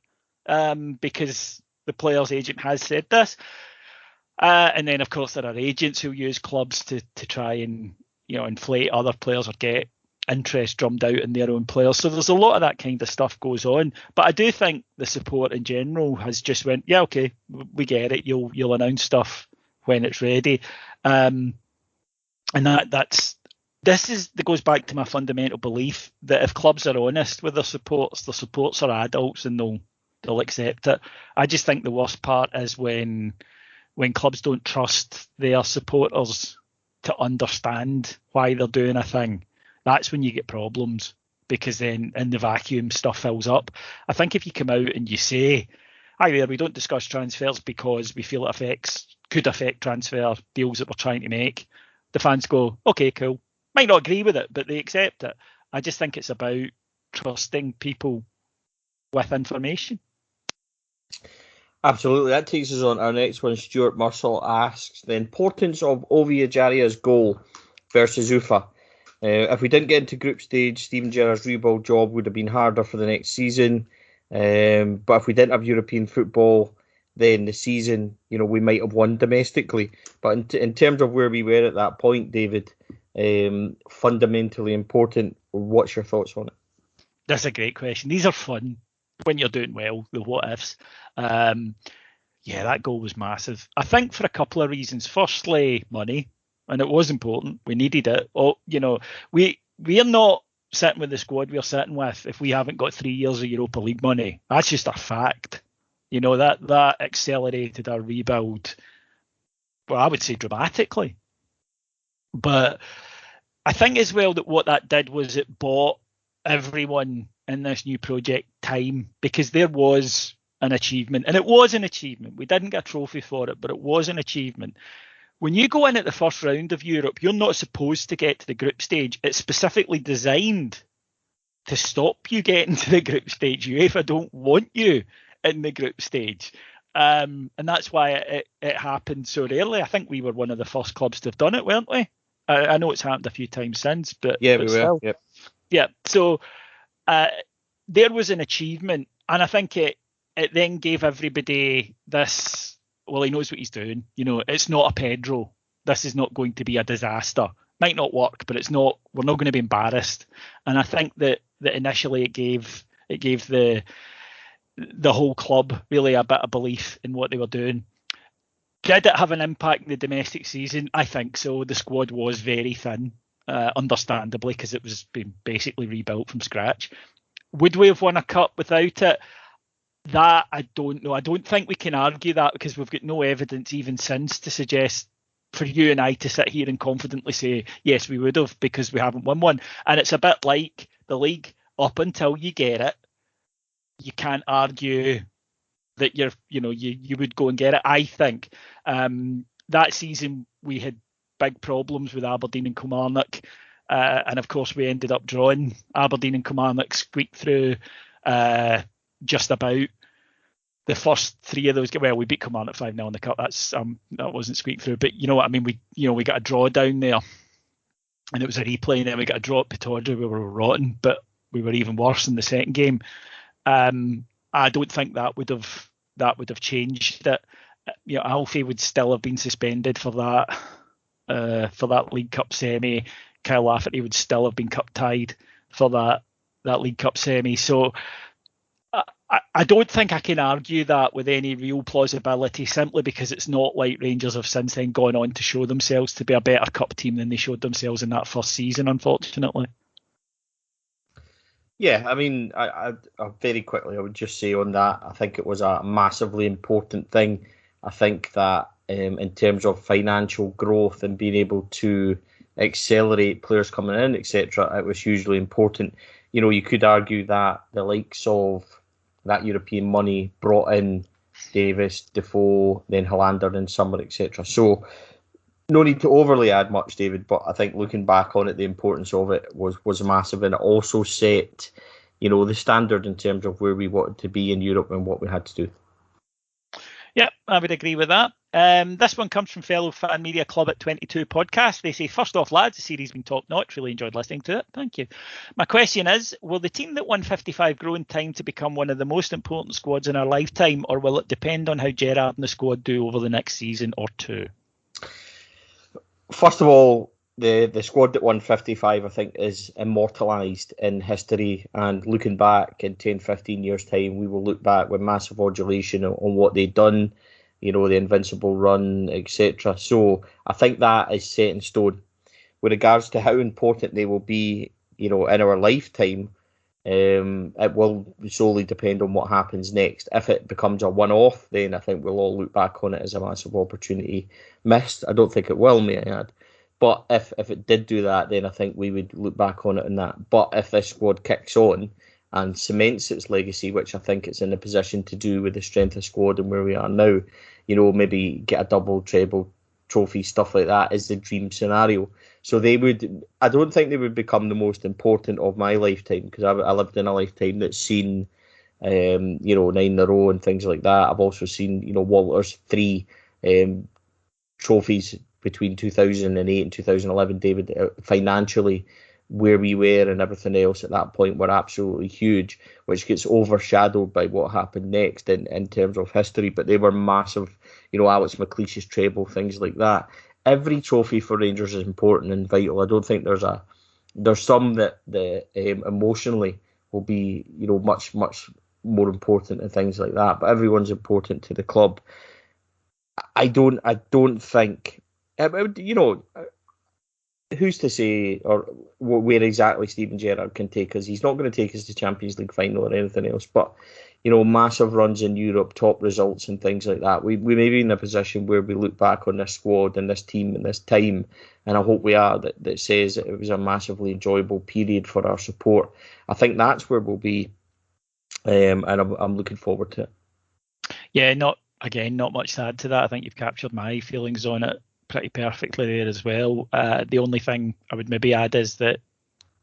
[SPEAKER 1] because the player's agent has said this. And then of course there are agents who use clubs to try and inflate other players or get interest drummed out in their own players. So there's a lot of that kind of stuff goes on. But I do think the support in general has just went, yeah, okay, we get it. You'll announce stuff when it's ready, and that goes back to my fundamental belief that if clubs are honest with their supports are adults and they'll accept it. I just think the worst part is when clubs don't trust their supporters to understand why they're doing a thing. That's when you get problems, because then in the vacuum stuff fills up. I think if you come out and you say, hi there, we don't discuss transfers because we feel it could affect transfer deals that we're trying to make, the fans go, okay, cool. Might not agree with it, but they accept it. I just think it's about trusting people with information.
[SPEAKER 2] Absolutely. That takes us on our next one. Stuart Mursell asks the importance of Ovi Ajaria's goal versus Ufa. If we didn't get into group stage, Steven Gerrard's rebuild job would have been harder for the next season. But if we didn't have European football, then the season, we might have won domestically. But in terms of where we were at that point, David, fundamentally important. What's your thoughts on it?
[SPEAKER 1] That's a great question. These are fun when you're doing well, the what ifs. Yeah, that goal was massive. I think for a couple of reasons. Firstly, money, and it was important. We needed it. We're not sitting with the squad we're sitting with if we haven't got 3 years of Europa League money. That's just a fact. That accelerated our rebuild, well, I would say dramatically. But I think as well that what that did was it bought everyone in this new project time, because there was an achievement, and it was an achievement. We didn't get a trophy for it, but it was an achievement. When you go in at the first round of Europe, you're not supposed to get to the group stage. It's specifically designed to stop you getting to the group stage. UEFA don't want you in the group stage. And that's why it happened so rarely. I think we were one of the first clubs to have done it, weren't we? I know it's happened a few times since, but
[SPEAKER 2] yeah, we were. Yep.
[SPEAKER 1] Yeah. So there was an achievement, and I think it then gave everybody this. Well, he knows what he's doing. It's not a Pedro. This is not going to be a disaster. Might not work, but it's not. We're not going to be embarrassed. And I think that initially it gave It gave the whole club really a bit of belief in what they were doing. Did it have an impact in the domestic season? I think so. The squad was very thin, understandably, because it was being basically rebuilt from scratch. Would we have won a cup without it? That I don't know. I don't think we can argue that, because we've got no evidence even since to suggest for you and I to sit here and confidently say, yes, we would have, because we haven't won one. And it's a bit like the league. Up until you get it, you can't argue that you would go and get it. I think that season we had big problems with Aberdeen and Kilmarnock, and of course we ended up drawing. Aberdeen and Kilmarnock squeaked through just about the first three of those. Well, we beat Kilmarnock 5-0 in the cup. That wasn't squeaked through, but you know what I mean. We got a draw down there, and it was a replay, and then we got a draw at Pittodrie. We were rotten, but we were even worse in the second game. I don't think that would have changed it. Alfie would still have been suspended for that League Cup semi. Kyle Lafferty would still have been cup tied for that League Cup semi. So I don't think I can argue that with any real plausibility, simply because it's not like Rangers have since then gone on to show themselves to be a better cup team than they showed themselves in that first season, unfortunately.
[SPEAKER 2] Yeah, I mean, I very quickly, I would just say on that, I think it was a massively important thing. I think that in terms of financial growth and being able to accelerate players coming in, etc., it was hugely important. You could argue that the likes of that European money brought in Davis, Defoe, then Hollander and Summer, etc. So no need to overly add much, David, but I think looking back on it, the importance of it was massive, and it also set, the standard in terms of where we wanted to be in Europe and what we had to do.
[SPEAKER 1] Yeah, I would agree with that. This one comes from fellow Fan Media Club at 22 podcast. They say, first off, lads, the series has been top notch. Really enjoyed listening to it. Thank you. My question is, will the team that won 55 grow in time to become one of the most important squads in our lifetime, or will it depend on how Gerrard and the squad do over the next season or two?
[SPEAKER 2] First of all, the squad that won 55, I think, is immortalised in history. And looking back in 10, 15 years' time, we will look back with massive adulation on what they'd done, the invincible run, etc. So I think that is set in stone. With regards to how important they will be, in our lifetime, it will solely depend on what happens next. If it becomes a one-off, then I think we'll all look back on it as a massive opportunity missed. I don't think it will, may I add. But if it did do that, then I think we would look back on it in that. But if this squad kicks on and cements its legacy, which I think it's in a position to do with the strength of squad and where we are now, maybe get a double, treble trophy, stuff like that is the dream scenario. So I don't think they would become the most important of my lifetime, because I lived in a lifetime that's seen, 9 in a row and things like that. I've also seen, Walter's 3 trophies between 2008 and 2011, David. Financially, where we were and everything else at that point were absolutely huge, which gets overshadowed by what happened next in terms of history. But they were massive, Alex McLeish's treble, things like that. Every trophy for Rangers is important and vital. I don't think there's some that emotionally will be, much, much more important and things like that. But everyone's important to the club. I don't think, who's to say or where exactly Steven Gerrard can take us? He's not going to take us to Champions League final or anything else, but massive runs in Europe, top results and things like that. We may be in a position where we look back on this squad and this team and this time, and I hope we are, that says that it was a massively enjoyable period for our support. I think that's where we'll be, and I'm looking forward to it.
[SPEAKER 1] Yeah, not much to add to that. I think you've captured my feelings on it pretty perfectly there as well. The only thing I would maybe add is that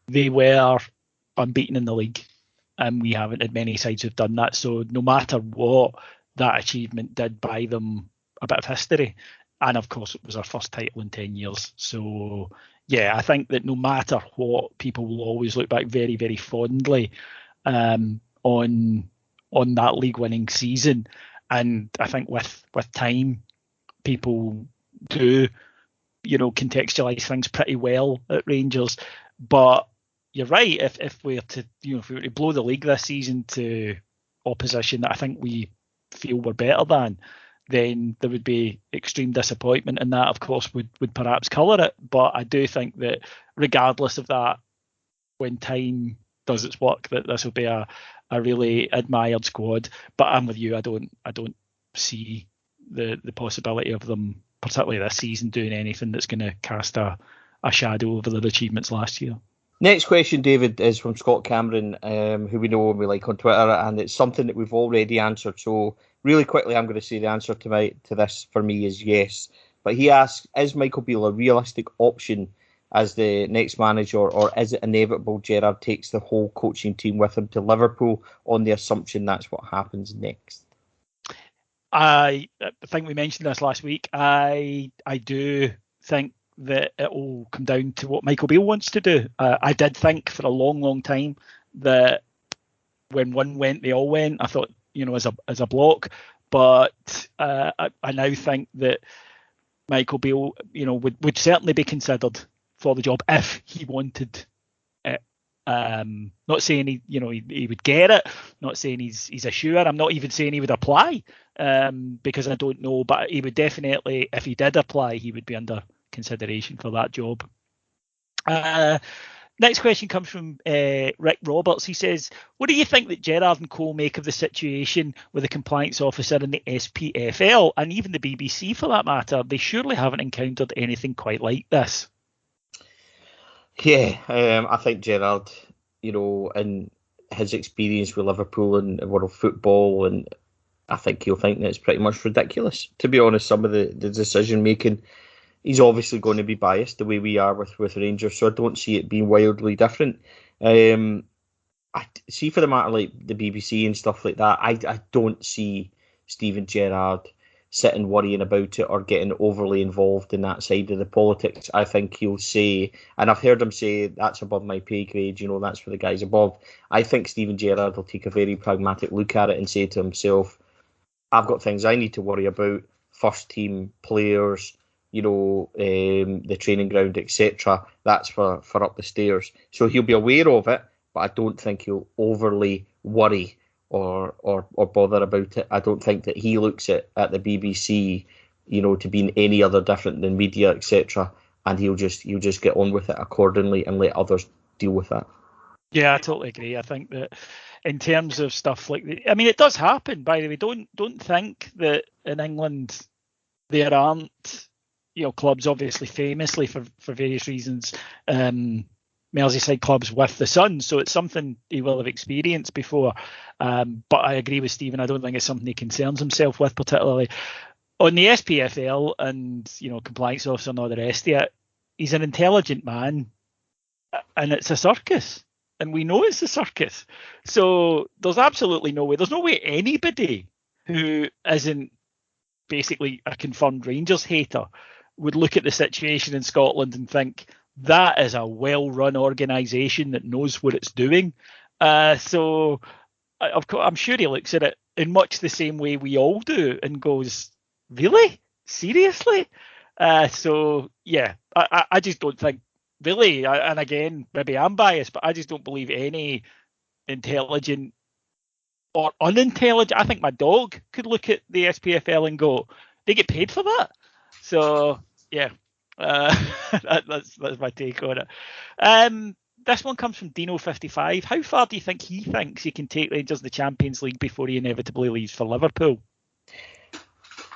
[SPEAKER 1] they were unbeaten in the league, and we haven't had many sides who've done that. So no matter what, that achievement did buy them a bit of history. And of course, it was our first title in 10 years. So yeah, I think that no matter what, people will always look back very, very fondly on that league winning season. And I think with time, people do, contextualise things pretty well at Rangers. But you're right. If we were to blow the league this season to opposition that I think we feel we're better than, then there would be extreme disappointment, and that, of course, would perhaps colour it. But I do think that regardless of that, when time does its work, that this will be a really admired squad. But I'm with you. I don't see the possibility of them, particularly this season, doing anything that's going to cast a shadow over their achievements last year.
[SPEAKER 2] Next question, David, is from Scott Cameron, who we know and we like on Twitter, and it's something that we've already answered. So really quickly, I'm going to say the answer to this for me is yes. But he asks, is Michael Beale a realistic option as the next manager, or is it inevitable Gerrard takes the whole coaching team with him to Liverpool on the assumption that's what happens next?
[SPEAKER 1] I think we mentioned this last week. I do think that it will come down to what Michael Beale wants to do. I did think for a long, long time that when one went, they all went. I thought, as a block, but I now think that Michael Beale, would certainly be considered for the job if he wanted it. Not saying he would get it. Not saying he's a sure. I'm not even saying he would apply, because I don't know. But he would definitely, if he did apply, he would be under consideration for that job. Next question comes from Rick Roberts. He says, what do you think that Gerrard and co make of the situation with the compliance officer in the SPFL, and even the BBC for that matter? They surely haven't encountered anything quite like this.
[SPEAKER 2] Yeah, I think Gerrard, in his experience with Liverpool and world football, and I think he'll think that it's pretty much ridiculous. To be honest, some of the decision making, he's obviously going to be biased the way we are with Rangers, so I don't see it being wildly different. I see, for the matter like the BBC and stuff like that, I don't see Steven Gerrard sitting worrying about it or getting overly involved in that side of the politics. I think he'll say, and I've heard him say, that's above my pay grade, that's for the guys above. I think Steven Gerrard will take a very pragmatic look at it and say to himself, I've got things I need to worry about, first team players, the training ground, etc. That's for up the stairs. So he'll be aware of it, but I don't think he'll overly worry or bother about it. I don't think that he looks at the BBC, to being any other different than media, etc. And he'll just get on with it accordingly and let others deal with that.
[SPEAKER 1] Yeah, I totally agree. I think that in terms of stuff like it does happen, by the way. Don't think that in England there aren't clubs, obviously famously for various reasons, Merseyside clubs with the Sun, so it's something he will have experienced before. But I agree with Stephen. I don't think it's something he concerns himself with particularly. On the SPFL and compliance officer and all the rest of it, he's an intelligent man, and it's a circus, and we know it's a circus. So there's absolutely no way. There's no way anybody who isn't basically a confirmed Rangers hater would look at the situation in Scotland and think that is a well-run organisation that knows what it's doing. So I'm sure he looks at it in much the same way we all do and goes, really? Seriously? So, yeah, I just don't think, really, and again, maybe I'm biased, but I just don't believe any intelligent or unintelligent. I think my dog could look at the SPFL and go, they get paid for that. So, yeah. That's my take on it. This one comes from Dino55. How far do you think he thinks he can take Rangers in the Champions League before he inevitably leaves for Liverpool?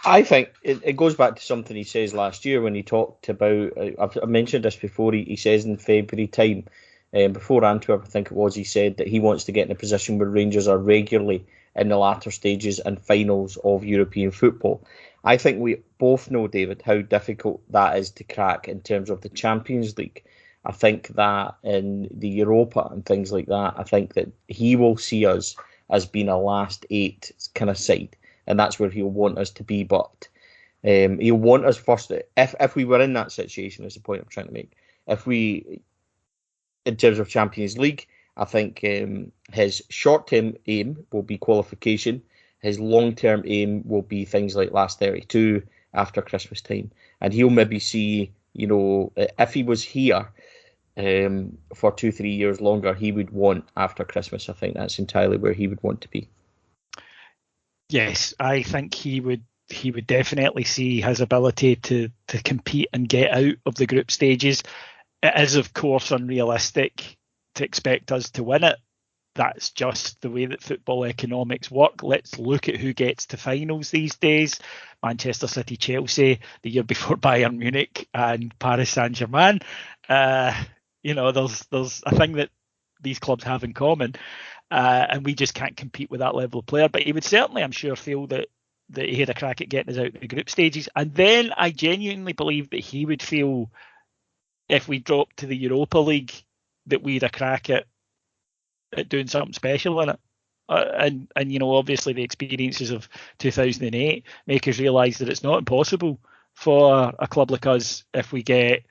[SPEAKER 2] I think it goes back to something he says last year when he talked about, I've mentioned this before, he says in February time, before Antwerp, I think it was, he said that he wants to get in a position where Rangers are regularly in the latter stages and finals of European football. I think we both know, David, how difficult that is to crack in terms of the Champions League. I think that in the Europa and things like that, I think that he will see us as being a last eight kind of side, and that's where he'll want us to be. But he'll want us first. If we were in that situation, is the point I'm trying to make. If we, in terms of Champions League, I think his short-term aim will be qualification. His long-term aim will be things like last 32 after Christmas time. And he'll maybe see, if he was here, for 2-3 years longer, he would want after Christmas. I think that's entirely where he would want to be.
[SPEAKER 1] Yes, I think he would definitely see his ability to compete and get out of the group stages. It is, of course, unrealistic to expect us to win it. That's just the way that football economics work. Let's look at who gets to finals these days. Manchester City, Chelsea, the year before Bayern Munich and Paris Saint-Germain. There's a thing that these clubs have in common, and we just can't compete with that level of player. But he would certainly, I'm sure, feel that he had a crack at getting us out of the group stages. And then I genuinely believe that he would feel if we dropped to the Europa League that we had a crack at doing something special in it. And obviously the experiences of 2008 make us realise that it's not impossible for a club like us, if we get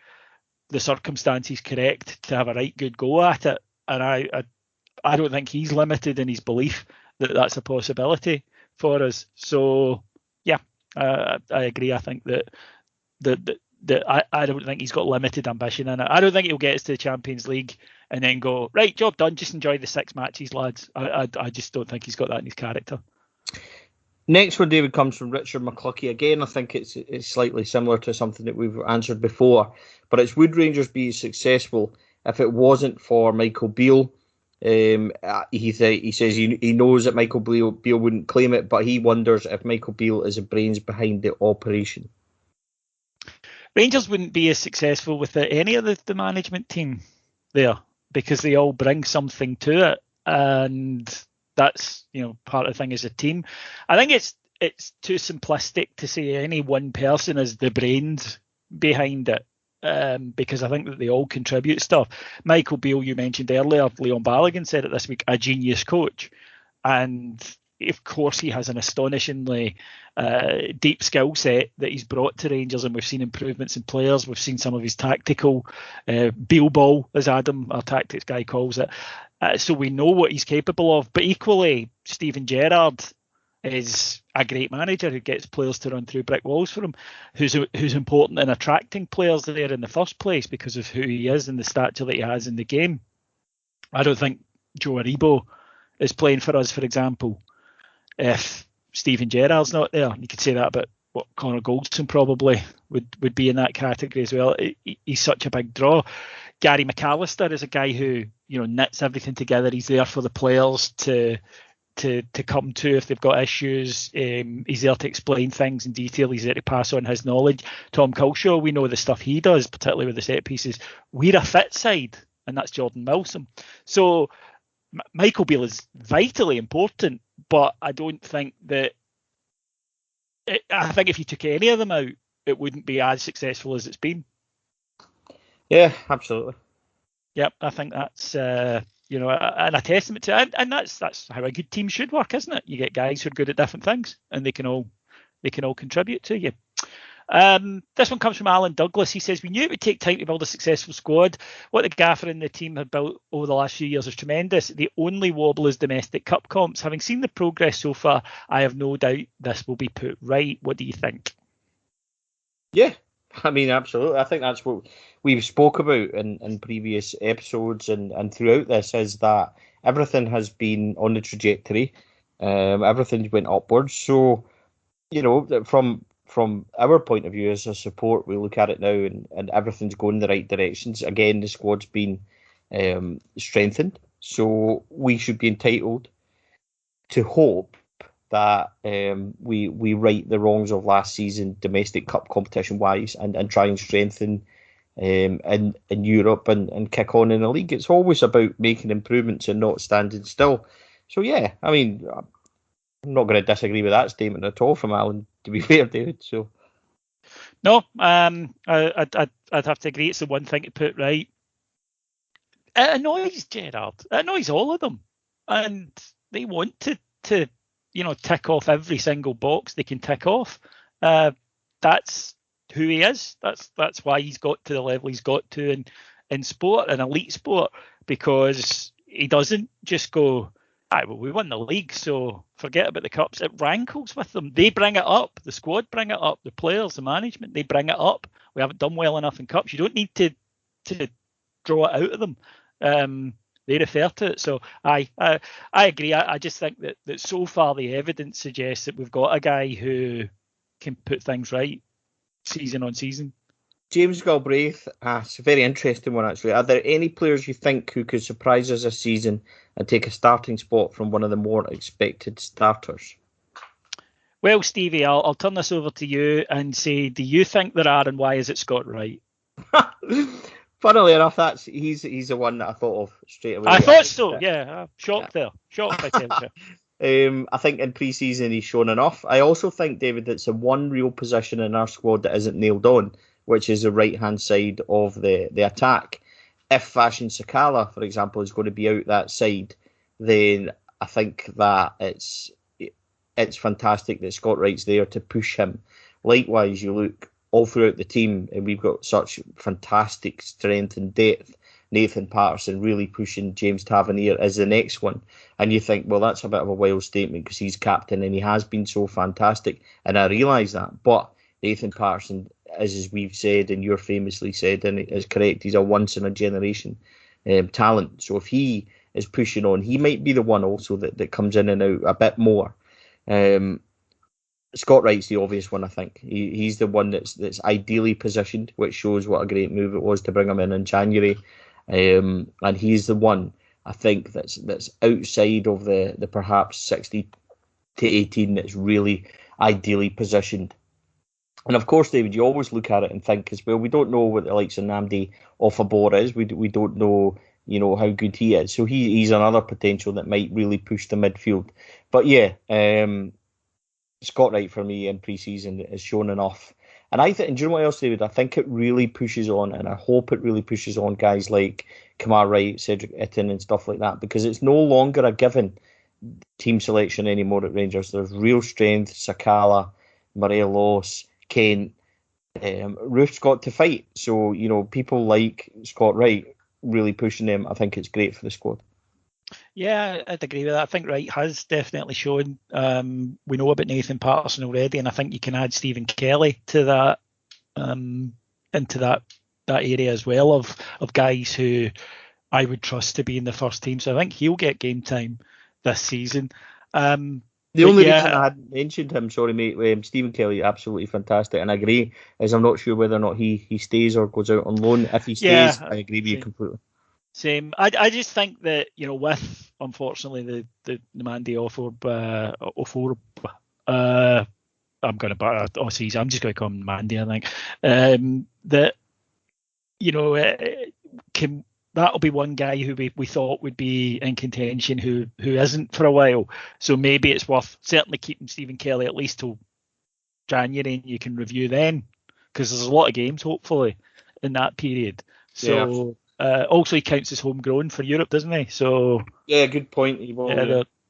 [SPEAKER 1] the circumstances correct, to have a right good go at it. And I don't think he's limited in his belief that that's a possibility for us. So yeah, I agree. I think that I don't think he's got limited ambition in it. I don't think he'll get us to the Champions League and then go, right, job done, just enjoy the 6 matches, lads. I just don't think he's got that in his character.
[SPEAKER 2] Next one, David, comes from Richard McClucky. Again, I think it's slightly similar to something that we've answered before, but it's would Rangers be successful if it wasn't for Michael Beale? He says he knows that Michael Beale wouldn't claim it, but he wonders if Michael Beale is the brains behind the operation.
[SPEAKER 1] Rangers wouldn't be as successful without any of the management team there, because they all bring something to it, and that's part of the thing as a team. I think it's too simplistic to say any one person is the brains behind it, because I think that they all contribute stuff. Michael Beale, you mentioned earlier, Leon Balogun said it this week, a genius coach, and of course he has an astonishingly deep skill set that he's brought to Rangers, and we've seen improvements in players. We've seen some of his tactical Beale ball, as Adam, our tactics guy, calls it. So we know what he's capable of. But equally, Steven Gerrard is a great manager who gets players to run through brick walls for him, who's important in attracting players there in the first place because of who he is and the stature that he has in the game. I don't think Joe Aribo is playing for us, for example, if Steven Gerrard's not there. You could say that about Connor Goldson probably would be in that category as well. He's such a big draw. Gary McAllister is a guy who knits everything together. He's there for the players to come to if they've got issues. He's there to explain things in detail. He's there to pass on his knowledge. Tom Culshaw, we know the stuff he does, particularly with the set pieces. We're a fit side, and that's Jordan Milsom. So Michael Beale is vitally important, but I don't think that. I think if you took any of them out, it wouldn't be as successful as it's been.
[SPEAKER 2] Yeah, absolutely.
[SPEAKER 1] Yep, I think that's and a testament to it, and that's how a good team should work, isn't it? You get guys who are good at different things, and they can all contribute to you. This one comes from Alan Douglas. He says, we knew it would take time to build a successful squad. What the gaffer and the team have built over the last few years is tremendous. The only wobble is domestic cup comps. Having seen the progress so far, I have no doubt this will be put right. What do you think?
[SPEAKER 2] Yeah, I mean, absolutely. I think that's what we've spoke about in previous episodes and throughout this, is that everything has been on the trajectory. Everything's went upwards. So, from our point of view as a support, we look at it now and everything's going in the right directions. Again, the squad's been strengthened, so we should be entitled to hope that we right the wrongs of last season domestic cup competition wise and try and strengthen in Europe and kick on in the league. It's always about making improvements and not standing still. So yeah, I mean, I'm not going to disagree with that statement at all from Alan, to be fair, David. So
[SPEAKER 1] no, I'd have to agree. It's the one thing to put right. It annoys Gerrard. It annoys all of them, and they want to tick off every single box they can tick off. That's who he is. That's why he's got to the level he's got to in sport, in elite sport, because he doesn't just go, well, we won the league, so forget about the cups. It rankles with them. They bring it up. The squad bring it up. The players, the management, they bring it up. We haven't done well enough in cups. You don't need to draw it out of them. They refer to it. So I agree. I just think that so far the evidence suggests that we've got a guy who can put things right season on season.
[SPEAKER 2] James Galbraith, it's a very interesting one actually. Are there any players you think who could surprise us this season and take a starting spot from one of the more expected starters?
[SPEAKER 1] Well, Stevie, I'll turn this over to you and say, do you think there are, and why is it Scott Wright?
[SPEAKER 2] Funnily enough, he's the one that I thought of straight away.
[SPEAKER 1] I thought so. Yeah, shocked there. Shocked by temperature.
[SPEAKER 2] I think in pre-season he's shown enough. I also think, David, it's the one real position in our squad that isn't nailed on, which is the right-hand side of the attack. If Fashion Sakala, for example, is going to be out that side, then I think that it's fantastic that Scott Wright's there to push him. Likewise, you look all throughout the team, and we've got such fantastic strength and depth. Nathan Patterson really pushing James Tavernier as the next one. And you think, well, that's a bit of a wild statement because he's captain and he has been so fantastic. And I realise that. But Nathan Patterson, as we've said and you're famously said, and it is correct, he's a once-in-a-generation talent. So if he is pushing on, he might be the one also that comes in and out a bit more. Scott Wright's the obvious one, I think. He's the one that's ideally positioned, which shows what a great move it was to bring him in January. And he's the one, I think, that's outside of the perhaps 60 to 18 that's really ideally positioned. And of course, David, you always look at it and think as well, we don't know what the likes of Nnamdi Offabor is. We don't know, how good he is. So he's another potential that might really push the midfield. But yeah, Scott Wright for me in pre-season has shown enough. And I think, and do you know what else, David? I think it really pushes on, and I hope it really pushes on guys like Kamar Wright, Cedric Itten and stuff like that, because it's no longer a given team selection anymore at Rangers. There's real strength. Sakala, Morelos, Kent, Roof's got to fight. So, people like Scott Wright really pushing them. I think it's great for the squad.
[SPEAKER 1] Yeah, I'd agree with that. I think Wright has definitely shown. We know about Nathan Patterson already, and I think you can add Stephen Kelly to that, into that area as well of guys who I would trust to be in the first team. So I think he'll get game time this season.
[SPEAKER 2] The only reason I hadn't mentioned him, sorry mate, Stephen Kelly, absolutely fantastic, and I agree, is I'm not sure whether or not he stays or goes out on loan. If he stays, I agree with you completely.
[SPEAKER 1] Same. I just think that, with, unfortunately, the Nnamdi Offabor, I'm going to, I'm just going to call him Nnamdi, I think, that'll be one guy who we thought would be in contention who isn't for a while. So maybe it's worth certainly keeping Stephen Kelly at least till January, and you can review then, because there's a lot of games, hopefully, in that period. So... Yeah. Also, he counts as homegrown for Europe, doesn't he? So
[SPEAKER 2] yeah, good point.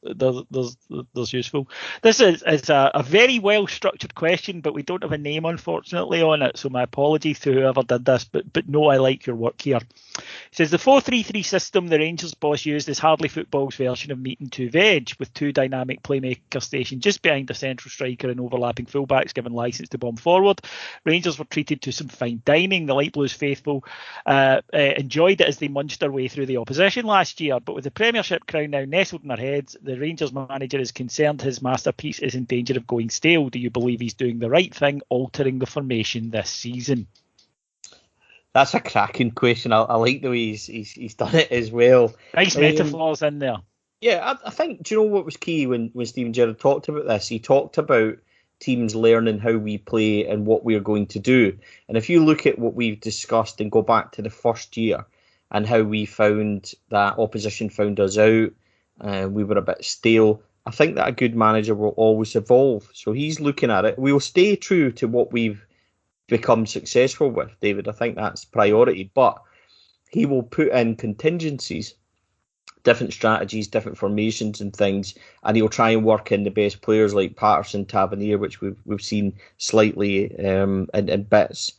[SPEAKER 1] There's useful. This is a very well structured question, but we don't have a name, unfortunately, on it. So my apologies to whoever did this, but no, I like your work here. It says the 4-3-3 system the Rangers boss used is hardly football's version of meat and two veg, with two dynamic playmakers stationed just behind a central striker and overlapping fullbacks given licence to bomb forward. Rangers were treated to some fine dining. The Light Blues faithful enjoyed it as they munched their way through the opposition last year, but with the Premiership crown now nestled in their heads, the Rangers manager is concerned his masterpiece is in danger of going stale. Do you believe he's doing the right thing, altering the formation this season?
[SPEAKER 2] That's a cracking question. I like the way he's done it as well.
[SPEAKER 1] Nice metaphors in there.
[SPEAKER 2] Yeah, I think, do you know what was key when Steven Gerrard talked about this? He talked about teams learning how we play and what we're going to do. And if you look at what we've discussed and go back to the first year and how we found that opposition found us out, we were a bit stale. I think that a good manager will always evolve. So he's looking at it. We'll stay true to what we've become successful with, David. I think that's priority. But he will put in contingencies, different strategies, different formations and things, and he'll try and work in the best players like Patterson, Tavernier, which we've seen slightly in bits.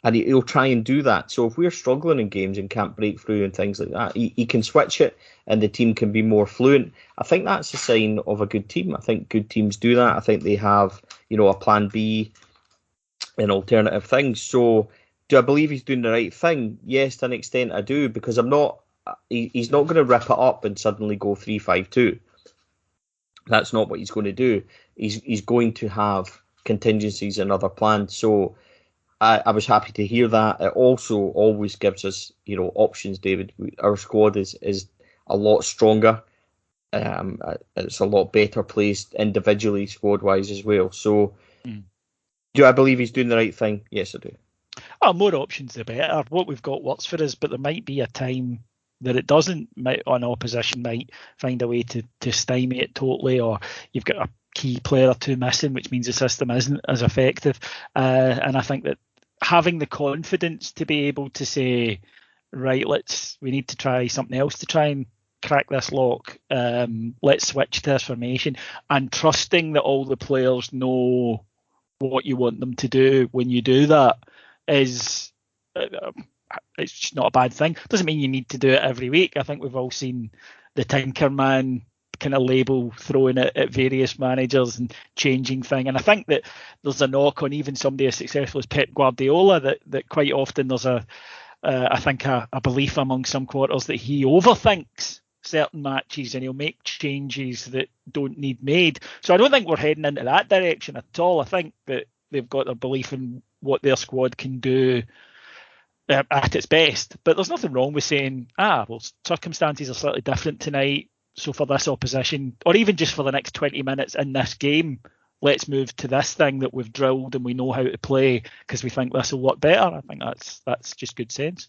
[SPEAKER 2] And he'll try and do that. So if we're struggling in games and can't break through and things like that, he can switch it and the team can be more fluent. I think that's a sign of a good team. I think good teams do that. I think they have, a plan B and alternative things. So do I believe he's doing the right thing? Yes, to an extent I do, because he's not going to rip it up and suddenly go 3-5-2. That's not what he's going to do. He's going to have contingencies and other plans. So I was happy to hear that. It also always gives us, options, David. Our squad is a lot stronger. It's a lot better placed individually, squad-wise as well. So do I believe he's doing the right thing? Yes, I do.
[SPEAKER 1] Oh, more options the better. What we've got works for us, but there might be a time that it doesn't. An opposition might find a way to stymie it totally, or you've got a key player or two missing, which means the system isn't as effective. And I think that having the confidence to be able to say, right, we need to try something else to try and crack this lock. Let's switch to this formation, and trusting that all the players know what you want them to do when you do that is it's not a bad thing. Doesn't mean you need to do it every week. I think we've all seen the Tinkerman kind of label thrown at various managers and changing thing. And I think that there's a knock on even somebody as successful as Pep Guardiola that quite often there's a belief among some quarters that he overthinks certain matches and he'll make changes that don't need made. So I don't think we're heading into that direction at all. I think that they've got a belief in what their squad can do at its best. But there's nothing wrong with saying, well, circumstances are slightly different tonight. So for this opposition, or even just for the next 20 minutes in this game, let's move to this thing that we've drilled and we know how to play because we think this will work better. I think that's just good sense.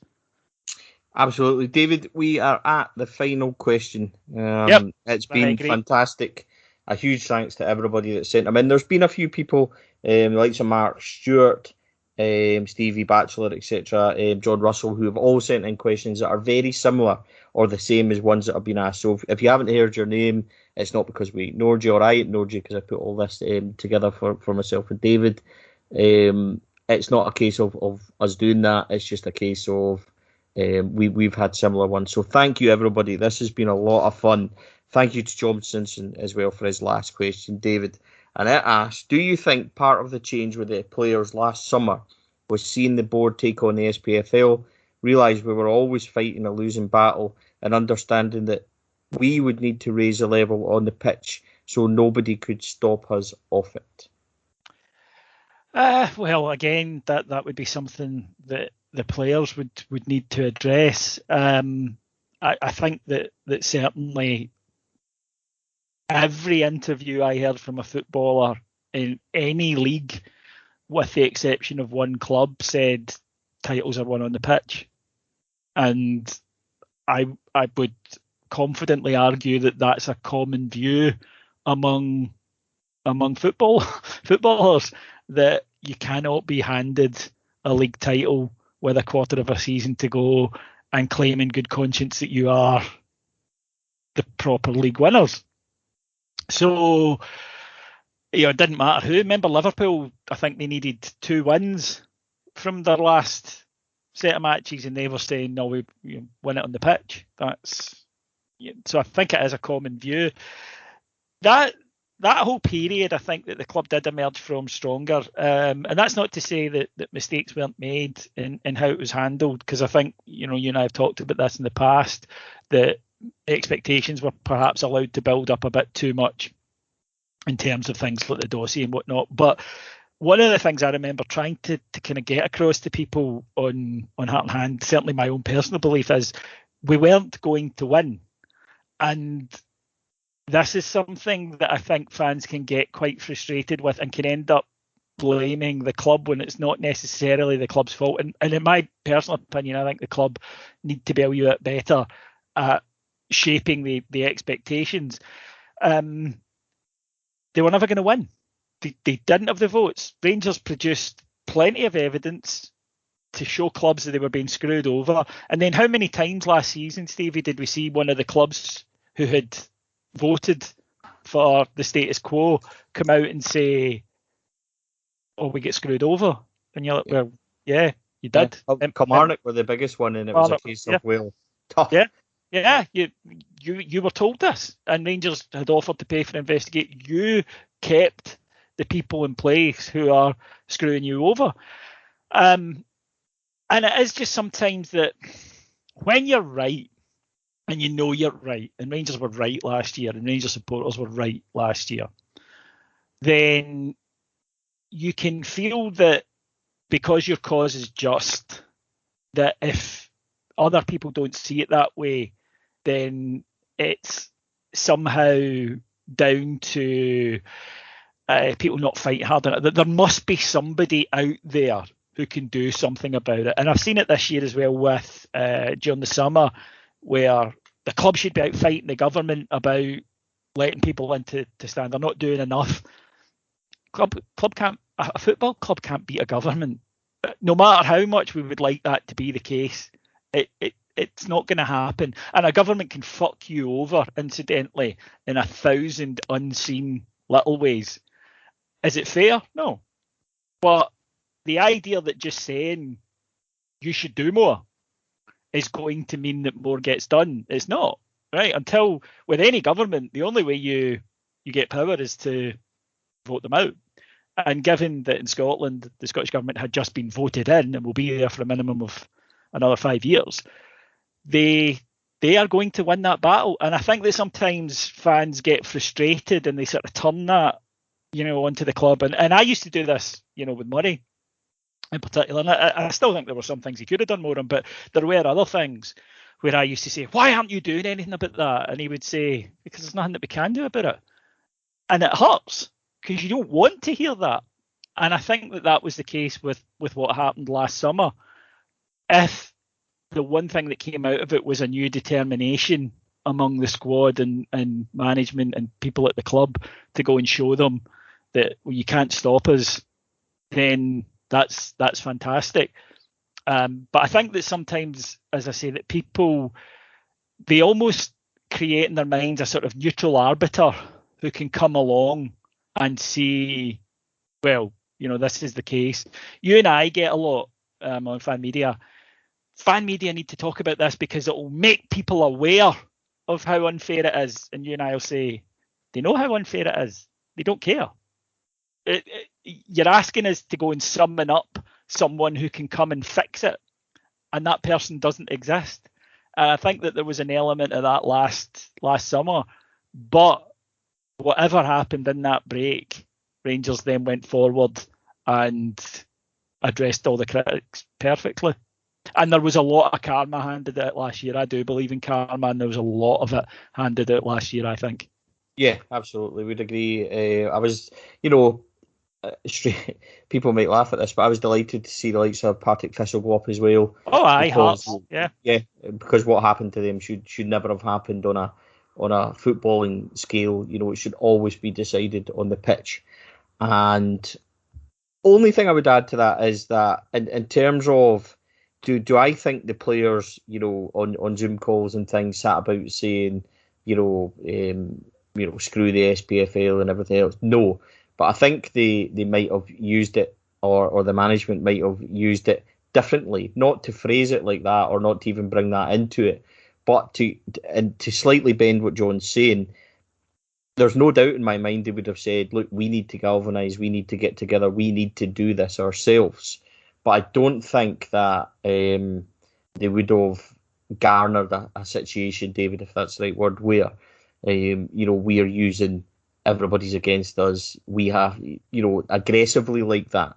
[SPEAKER 2] Absolutely. David, we are at the final question. It's been fantastic. A huge thanks to everybody that sent them in. There's been a few people, like Mark Stewart, Stevie Batchelor, etc., John Russell, who have all sent in questions that are very similar or the same as ones that have been asked. So if you haven't heard your name, it's not because we ignored you, or I ignored you, because I put all this together for myself and David. It's not a case of us doing that. It's just a case of we've had similar ones. So thank you, everybody. This has been a lot of fun. Thank you to John Simpson as well for his last question, David. And it asks, do you think part of the change with the players last summer was seeing the board take on the SPFL, realise we were always fighting a losing battle, and understanding that we would need to raise the level on the pitch so nobody could stop us off it?
[SPEAKER 1] Well, again, that would be something that the players would need to address. I think that certainly every interview I heard from a footballer in any league, with the exception of one club, said titles are won on the pitch. And I would confidently argue that that's a common view among footballers, that you cannot be handed a league title with a quarter of a season to go and claim in good conscience that you are the proper league winners. So, it didn't matter who. Remember Liverpool, I think they needed 2 wins from their last set of matches, and they were saying, no, we win it on the pitch. So I think it is a common view. That whole period, I think that the club did emerge from stronger. And that's not to say that mistakes weren't made in how it was handled, because I think, you and I have talked about this in the past, that expectations were perhaps allowed to build up a bit too much in terms of things like the dossier and whatnot. But one of the things I remember trying to kind of get across to people on Heart and Hand, certainly my own personal belief, is we weren't going to win. And this is something that I think fans can get quite frustrated with and can end up blaming the club when it's not necessarily the club's fault. And in my personal opinion, I think the club need to be a bit better at shaping the expectations. They were never going to win. They didn't have the votes. Rangers produced plenty of evidence to show clubs that they were being screwed over. And then how many times last season, Stevie, did we see one of the clubs who had voted for the status quo come out and say, we get screwed over? And you're like, well, yeah, you did.
[SPEAKER 2] Kilmarnock were the biggest one, and it was a case of, well, tough.
[SPEAKER 1] Yeah, you were told this, and Rangers had offered to pay for an investigate. You kept the people in place who are screwing you over. And it is just sometimes that when you're right, and you know you're right, and Rangers were right last year, and Rangers supporters were right last year, then you can feel that because your cause is just, that if other people don't see it that way, then it's somehow down to people not fighting hard enough. That there must be somebody out there who can do something about it. And I've seen it this year as well with during the summer, where the club should be out fighting the government about letting people into to stand. They're not doing enough. A football club can't beat a government. No matter how much we would like that to be the case, it's not going to happen. And a government can fuck you over, incidentally, in 1,000 unseen little ways. Is it fair? No. But the idea that just saying you should do more is going to mean that more gets done, it's not. Right? Until, with any government, the only way you get power is to vote them out. And given that in Scotland, the Scottish Government had just been voted in and will be there for a minimum of another 5 years, they are going to win that battle. And I think that sometimes fans get frustrated and they sort of turn that, onto the club. And I used to do this, with Murray in particular. And I still think there were some things he could have done more on, but there were other things where I used to say, why aren't you doing anything about that? And he would say, because there's nothing that we can do about it. And it hurts, because you don't want to hear that. And I think that was the case with what happened last summer. If the one thing that came out of it was a new determination among the squad and management and people at the club to go and show them that you can't stop us, then that's fantastic. But I think that sometimes, as I say, that people, they almost create in their minds a sort of neutral arbiter who can come along and say, well, this is the case. You and I get a lot on fan media. Fan media need to talk about this because it will make people aware of how unfair it is. And you and I will say, they know how unfair it is. They don't care. You're asking us to go and summon up someone who can come and fix it. And that person doesn't exist. And I think that there was an element of that last summer. But whatever happened in that break, Rangers then went forward and addressed all the critics perfectly. And there was a lot of karma handed out last year. I do believe in karma, and there was a lot of it handed out last year, I think.
[SPEAKER 2] Yeah, absolutely. We'd agree. I was, people might laugh at this, but I was delighted to see the likes of Partick Thistle go up as well.
[SPEAKER 1] Oh, aye, Hearts. Yeah.
[SPEAKER 2] Yeah, because what happened to them should never have happened on a footballing scale. It should always be decided on the pitch. And only thing I would add to that is that in terms of do I think the players, on Zoom calls and things sat about saying, screw the SPFL and everything else? No, but I think they might have used it, or the management might have used it differently, not to phrase it like that, or not to even bring that into it, but to slightly bend what John's saying. There's no doubt in my mind they would have said, look, we need to galvanise, we need to get together, we need to do this ourselves. But I don't think that they would have garnered a situation, David, if that's the right word, where we are using everybody's against us. We have, aggressively like that.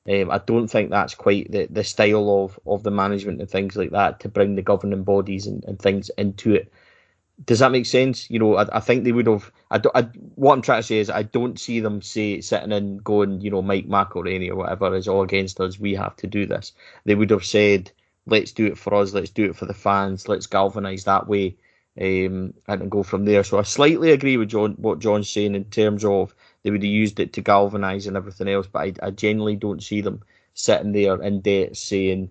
[SPEAKER 2] I don't think that's quite the style of the management and things like that, to bring the governing bodies and things into it. Does that make sense? I think they would have. What I'm trying to say is, I don't see them sitting and going, Mike McElraney or whatever is all against us. We have to do this. They would have said, let's do it for us. Let's do it for the fans. Let's galvanise that way, and go from there. So I slightly agree with what John's saying in terms of they would have used it to galvanise and everything else. But I genuinely don't see them sitting there in debt saying,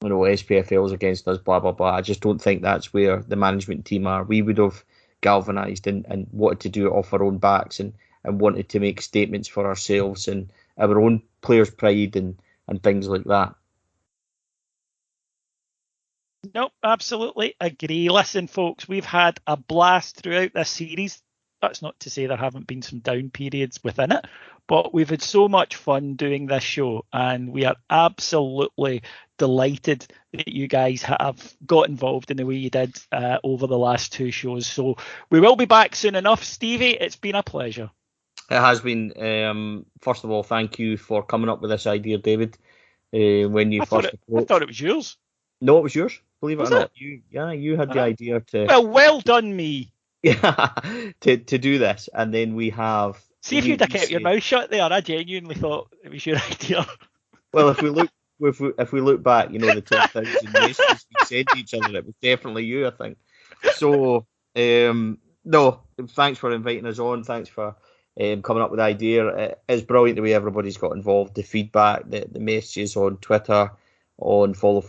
[SPEAKER 2] SPFL's against us, blah, blah, blah. I just don't think that's where the management team are. We would have galvanised and wanted to do it off our own backs and wanted to make statements for ourselves and our own players' pride and things like that.
[SPEAKER 1] Nope, absolutely agree. Listen, folks, we've had a blast throughout this series. That's not to say there haven't been some down periods within it, but we've had so much fun doing this show, and we are absolutely delighted that you guys have got involved in the way you did over the last 2 shows. So we will be back soon enough. Stevie, it's been a pleasure.
[SPEAKER 2] It has been. First of all, thank you for coming up with this idea, David. When you
[SPEAKER 1] I
[SPEAKER 2] thought
[SPEAKER 1] it was yours.
[SPEAKER 2] No, it was yours. Believe it
[SPEAKER 1] Was
[SPEAKER 2] or not,
[SPEAKER 1] it?
[SPEAKER 2] you had the idea to.
[SPEAKER 1] Well done, me.
[SPEAKER 2] Yeah, to do this, and then we have.
[SPEAKER 1] See if you'd have kept your mouth shut there. I genuinely thought it was your idea.
[SPEAKER 2] Well, if we look back, the 10,000 messages we sent each other, it was definitely you, I think. So, no, thanks for inviting us on. Thanks for coming up with the idea. It's brilliant the way everybody's got involved. The feedback, the messages on Twitter, on follow,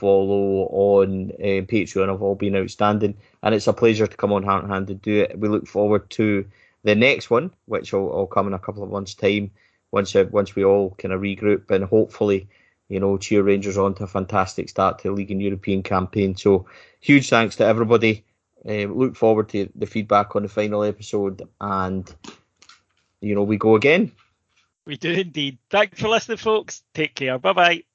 [SPEAKER 2] on Patreon have all been outstanding, and it's a pleasure to come on Heart and Hand and do it. We look forward to the next one, which will come in a couple of months' time, once we all kind of regroup and hopefully, cheer Rangers on to a fantastic start to the League and European campaign. So huge thanks to everybody. Look forward to the feedback on the final episode, and we go again.
[SPEAKER 1] We do indeed. Thanks for listening, folks. Take care. Bye bye.